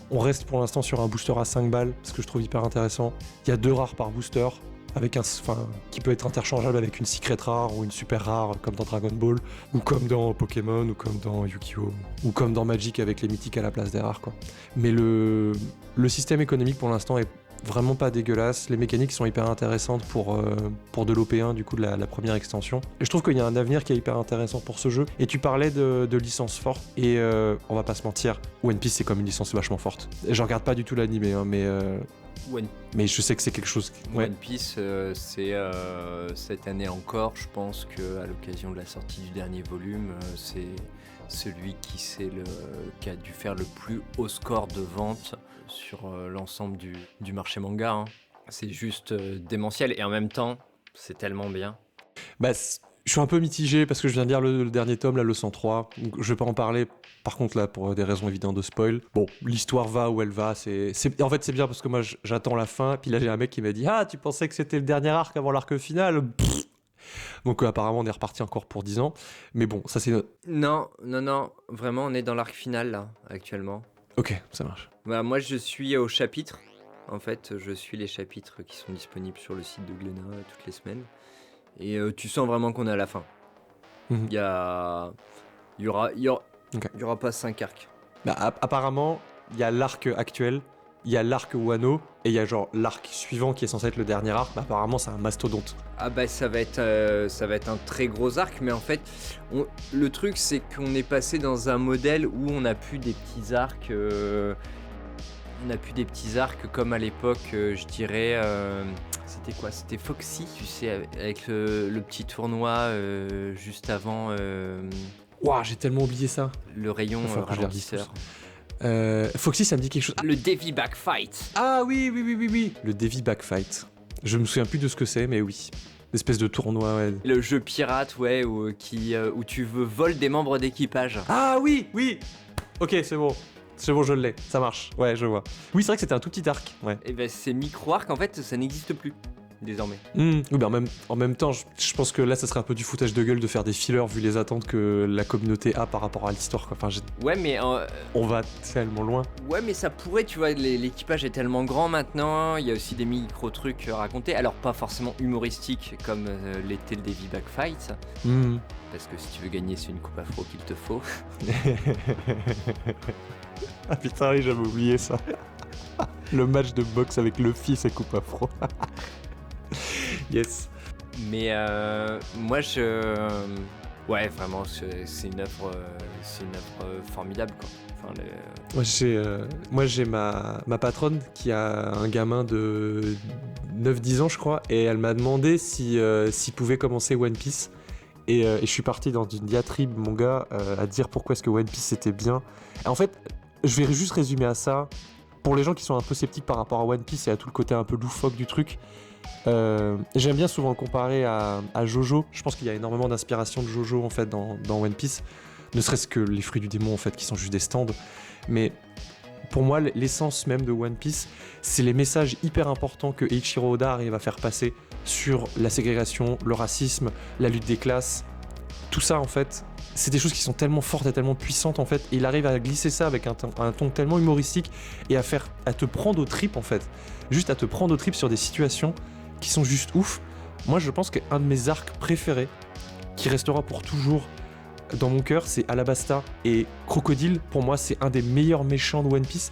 On reste pour l'instant sur un booster à 5 balles, ce que je trouve hyper intéressant. Il y a 2 rares par booster, qui peut être interchangeable avec une secret rare ou une super rare comme dans Dragon Ball, ou comme dans Pokémon, ou comme dans Yu-Gi-Oh, ou comme dans Magic avec les mythiques à la place des rares quoi. Mais le système économique pour l'instant est vraiment pas dégueulasse, les mécaniques sont hyper intéressantes pour de l'OP1 du coup de la première extension. Et je trouve qu'il y a un avenir qui est hyper intéressant pour ce jeu. Et tu parlais de licences fortes, et on va pas se mentir, One Piece c'est comme une licence vachement forte. Et je regarde pas du tout l'anime, hein, mais je sais que c'est quelque chose... Ouais. One Piece, c'est cette année encore, je pense qu'à l'occasion de la sortie du dernier volume, c'est celui qui a dû faire le plus haut score de vente sur l'ensemble du marché manga. Hein. C'est juste démentiel et en même temps, c'est tellement bien. Je suis un peu mitigé parce que je viens de lire le dernier tome, là, le 103. Donc je vais pas en parler, par contre, là, pour des raisons évidentes de spoil. Bon, l'histoire va où elle va. En fait, c'est bien parce que moi, j'attends la fin. Puis là, j'ai un mec qui m'a dit « Ah, tu pensais que c'était le dernier arc avant l'arc final ?» Donc apparemment, on est reparti encore pour 10 ans. Mais bon, ça, c'est... Non. Vraiment, on est dans l'arc final, là, actuellement. Ok, ça marche. Bah, moi, je suis au chapitre. En fait, je suis les chapitres qui sont disponibles sur le site de Glénat toutes les semaines. Et tu sens vraiment qu'on est à la fin. Il y aura pas 5 arcs. Apparemment, il y a l'arc actuel, il y a l'arc Wano, et il y a genre l'arc suivant qui est censé être le dernier arc. Apparemment, c'est un mastodonte. Ah bah ça va être un très gros arc, mais en fait, le truc c'est qu'on est passé dans un modèle où on n'a plus des petits arcs. On n'a plus des petits arcs comme à l'époque, je dirais. C'était quoi ? C'était Foxy, tu sais, avec le petit tournoi juste avant. Ouah, j'ai tellement oublié ça. Le rayon ralentisseur. Foxy, ça me dit quelque chose. Le Davy Backfight. Ah oui. Le Davy Backfight. Je me souviens plus de ce que c'est, mais oui. Espèce de tournoi, ouais. Le jeu pirate, ouais, où tu voles des membres d'équipage. Ah oui, oui. Ok, c'est bon. C'est bon, je l'ai. Ça marche. Ouais, je vois. Oui, c'est vrai que c'était un tout petit arc. Ouais. Et ben ces micro-arcs, en fait, ça n'existe plus désormais. Oui, bah en même temps, je pense que là, ça serait un peu du foutage de gueule de faire des fillers vu les attentes que la communauté a par rapport à l'histoire, quoi. Enfin, Ouais, mais on va tellement loin. ouais, mais ça pourrait, tu vois, l'équipage est tellement grand maintenant, il y a aussi des micro-trucs racontés, alors pas forcément humoristiques comme l'était le Davy Back Fight, parce que si tu veux gagner, c'est une coupe afro qu'il te faut. Ah putain, oui, j'avais oublié ça. Le match de boxe avec Luffy, c'est coupe afro. Yes. Mais moi, ouais, vraiment, c'est une œuvre formidable, quoi. Enfin, Moi, j'ai ma patronne qui a un gamin de 9-10 ans, je crois, et elle m'a demandé s'il pouvait commencer One Piece. Et je suis parti dans une diatribe, mon gars, à dire pourquoi est-ce que One Piece c'était bien. Et en fait, je vais juste résumer à ça. Pour les gens qui sont un peu sceptiques par rapport à One Piece et à tout le côté un peu loufoque du truc, j'aime bien souvent le comparer à Jojo. Je pense qu'il y a énormément d'inspiration de Jojo en fait dans One Piece. Ne serait-ce que les fruits du démon en fait qui sont juste des stands. Mais pour moi, l'essence même de One Piece, c'est les messages hyper importants que Eiichiro Oda arrive à faire passer sur la ségrégation, le racisme, la lutte des classes. Tout ça en fait, c'est des choses qui sont tellement fortes et tellement puissantes en fait. Et il arrive à glisser ça avec un ton tellement humoristique et à te prendre aux tripes en fait. Juste à te prendre aux tripes sur des situations qui sont juste ouf. Moi je pense qu'un de mes arcs préférés, qui restera pour toujours dans mon cœur, c'est Alabasta. Et Crocodile, pour moi, c'est un des meilleurs méchants de One Piece.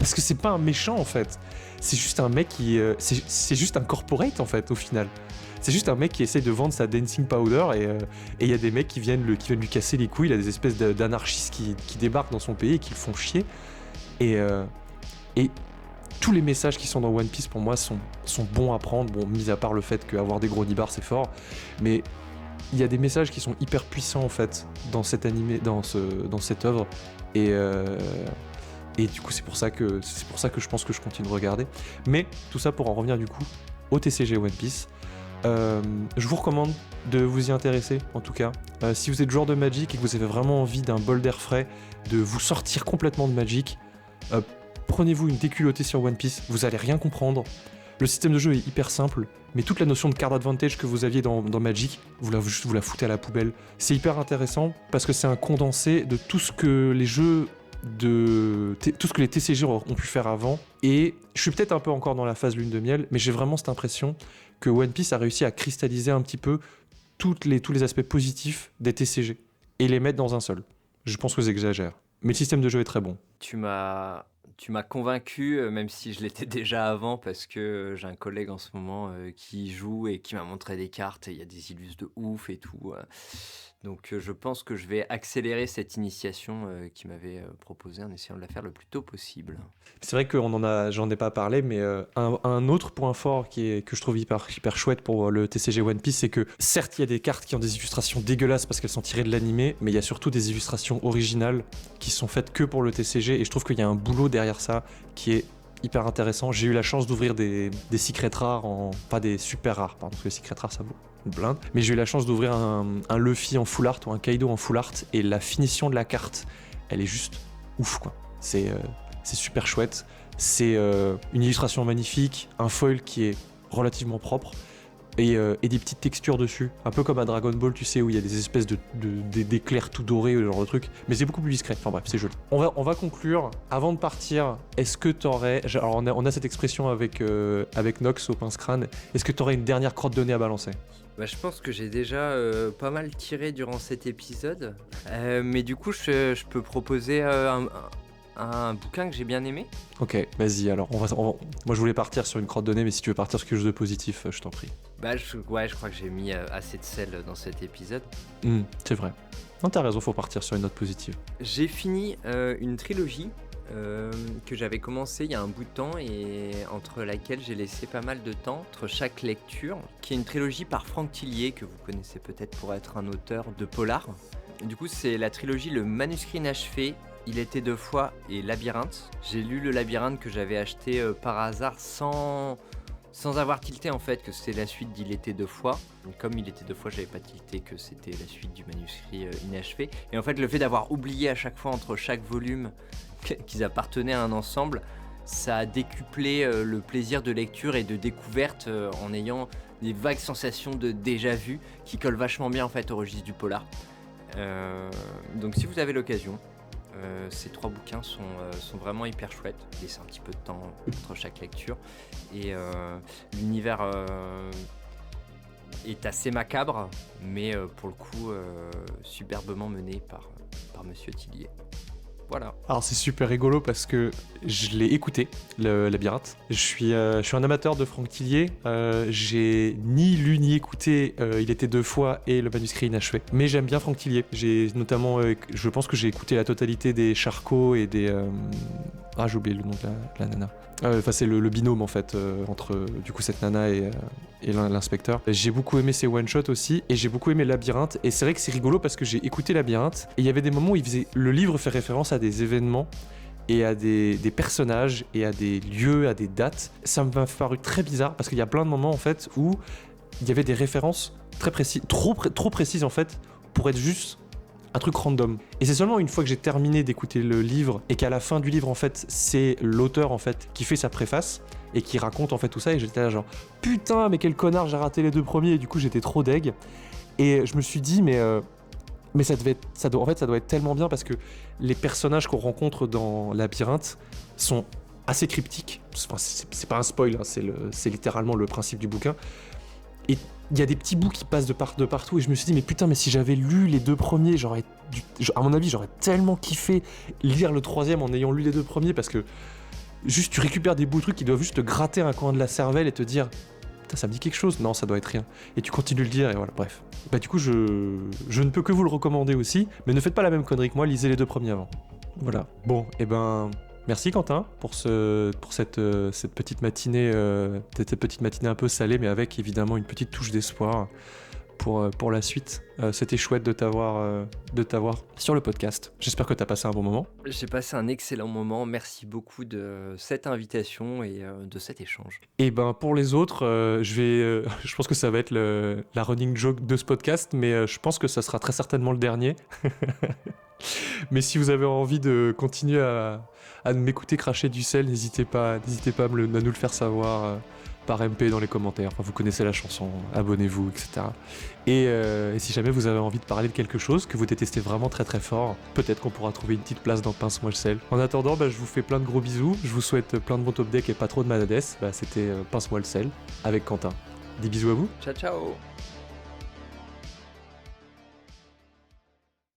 Parce que c'est pas un méchant en fait. C'est juste un mec qui. C'est juste un corporate en fait, au final. C'est juste un mec qui essaye de vendre sa dancing powder et il y a des mecs qui viennent lui casser les couilles. Il a des espèces d'anarchistes qui débarquent dans son pays et qui le font chier. Et tous les messages qui sont dans One Piece pour moi sont bons à prendre. Bon, mis à part le fait qu'avoir des gros nibards c'est fort. Mais il y a des messages qui sont hyper puissants en fait dans cet animé, dans cette œuvre. Et du coup c'est pour ça que je pense que je continue de regarder. Mais tout ça pour en revenir du coup au TCG One Piece. Je vous recommande de vous y intéresser en tout cas. Si vous êtes joueur de Magic et que vous avez vraiment envie d'un bol d'air frais, de vous sortir complètement de Magic, prenez-vous une déculottée sur One Piece, vous allez rien comprendre. Le système de jeu est hyper simple, mais toute la notion de card advantage que vous aviez dans Magic, vous la foutez à la poubelle. C'est hyper intéressant parce que c'est un condensé de tout ce que les jeux tout ce que les TCG ont pu faire avant. Et je suis peut-être un peu encore dans la phase lune de miel, mais j'ai vraiment cette impression que One Piece a réussi à cristalliser un petit peu tous les aspects positifs des TCG et les mettre dans un seul. Je pense que j'exagère, mais le système de jeu est très bon. Tu m'as convaincu, même si je l'étais déjà avant, parce que j'ai un collègue en ce moment qui joue et qui m'a montré des cartes et il y a des illus de ouf et tout. Donc je pense que je vais accélérer cette initiation qu'il m'avait proposée en essayant de la faire le plus tôt possible. C'est vrai que j'en ai pas parlé, mais un autre point fort que je trouve hyper chouette pour le TCG One Piece, c'est que certes il y a des cartes qui ont des illustrations dégueulasses parce qu'elles sont tirées de l'animé, mais il y a surtout des illustrations originales qui sont faites que pour le TCG, et je trouve qu'il y a un boulot derrière ça qui est hyper intéressant. J'ai eu la chance d'ouvrir des secrets rares, pas des super rares, pardon, parce que les secrets rares ça vaut une blinde, mais j'ai eu la chance d'ouvrir un Luffy en full art ou un Kaido en full art, et la finition de la carte, elle est juste ouf quoi. C'est super chouette, c'est une illustration magnifique, un foil qui est relativement propre, et des petites textures dessus, un peu comme à Dragon Ball, tu sais, où il y a des espèces d'éclairs tout dorés, ce genre de truc, mais c'est beaucoup plus discret. Enfin bref, c'est joli. On va conclure. Avant de partir, est-ce que t'aurais... Alors on a cette expression avec Nox au pince-crâne, est-ce que t'aurais une dernière crotte de nez à balancer ? Bah, je pense que j'ai déjà pas mal tiré durant cet épisode, mais du coup je peux proposer un bouquin que j'ai bien aimé. Ok, vas-y alors. Moi je voulais partir sur une crotte de nez, mais si tu veux partir sur quelque chose de positif, je t'en prie. Bah je crois que j'ai mis assez de sel dans cet épisode. C'est vrai. Non, t'as raison, faut partir sur une note positive. J'ai fini une trilogie que j'avais commencé il y a un bout de temps et entre laquelle j'ai laissé pas mal de temps entre chaque lecture, qui est une trilogie par Franck Tillier, que vous connaissez peut-être pour être un auteur de polar. Du coup c'est la trilogie Le Manuscrit Inachevé, Il était deux fois et Labyrinthe. J'ai lu le Labyrinthe que j'avais acheté par hasard sans sans avoir tilté en fait que c'était la suite d'Il était deux fois. Comme Il était deux fois, j'avais pas tilté que c'était la suite du manuscrit inachevé. Et en fait, le fait d'avoir oublié à chaque fois entre chaque volume qu'ils appartenaient à un ensemble, ça a décuplé le plaisir de lecture et de découverte en ayant des vagues sensations de déjà-vu qui collent vachement bien en fait au registre du polar. Donc si vous avez l'occasion, ces 3 bouquins sont vraiment hyper chouettes. Laissez un petit peu de temps entre chaque lecture. Et l'univers est assez macabre, mais pour le coup superbement mené par Monsieur Tillier. Voilà. Alors c'est super rigolo parce que je l'ai écouté, le Labyrinthe. Je suis un amateur de Franck Tillier. J'ai ni lu ni écouté Il était deux fois et le manuscrit inachevé. Mais j'aime bien Franck Tillier. J'ai notamment, je pense que j'ai écouté la totalité des Charcot et des... j'ai oublié le nom de la nana. Enfin c'est le binôme en fait entre du coup cette nana et l'inspecteur. J'ai beaucoup aimé ses one-shots aussi et j'ai beaucoup aimé Labyrinthe. Et c'est vrai que c'est rigolo parce que j'ai écouté Labyrinthe et il y avait des moments où le livre fait référence à des événements et à des personnages et à des lieux, à des dates. Ça m'a paru très bizarre parce qu'il y a plein de moments en fait où il y avait des références très précises, trop précises en fait pour être juste un truc random. Et c'est seulement une fois que j'ai terminé d'écouter le livre et qu'à la fin du livre en fait c'est l'auteur en fait qui fait sa préface et qui raconte en fait tout ça et j'étais là genre putain mais quel connard, j'ai raté les 2 premiers et du coup j'étais trop deg et je me suis dit mais ça doit être tellement bien parce que les personnages qu'on rencontre dans Labyrinthe sont assez cryptiques. Enfin, c'est pas un spoil, hein, c'est littéralement le principe du bouquin. Et il y a des petits bouts qui passent de partout et je me suis dit mais putain mais si j'avais lu les 2 premiers à mon avis j'aurais tellement kiffé lire le 3e en ayant lu les 2 premiers parce que juste tu récupères des bouts de trucs qui doivent juste te gratter un coin de la cervelle et te dire putain ça me dit quelque chose, non ça doit être rien et tu continues de le dire et voilà bref. Du coup je ne peux que vous le recommander aussi mais ne faites pas la même connerie que moi, lisez les 2 premiers avant. Voilà. Bon et merci Quentin pour cette petite matinée, un peu salée, mais avec évidemment une petite touche d'espoir pour la suite. C'était chouette de t'avoir sur le podcast. J'espère que t'as passé un bon moment. J'ai passé un excellent moment. Merci beaucoup de cette invitation et de cet échange. Et pour les autres, je pense que ça va être la running joke de ce podcast, mais je pense que ça sera très certainement le dernier. Mais si vous avez envie de continuer à m'écouter cracher du sel, n'hésitez pas à nous le faire savoir par MP dans les commentaires. Enfin, vous connaissez la chanson, abonnez-vous, etc. Et si jamais vous avez envie de parler de quelque chose que vous détestez vraiment très très fort, peut-être qu'on pourra trouver une petite place dans Pince-moi le sel. En attendant, je vous fais plein de gros bisous, je vous souhaite plein de bons top decks et pas trop de malades. C'était Pince-moi le sel avec Quentin. Des bisous à vous. Ciao ciao.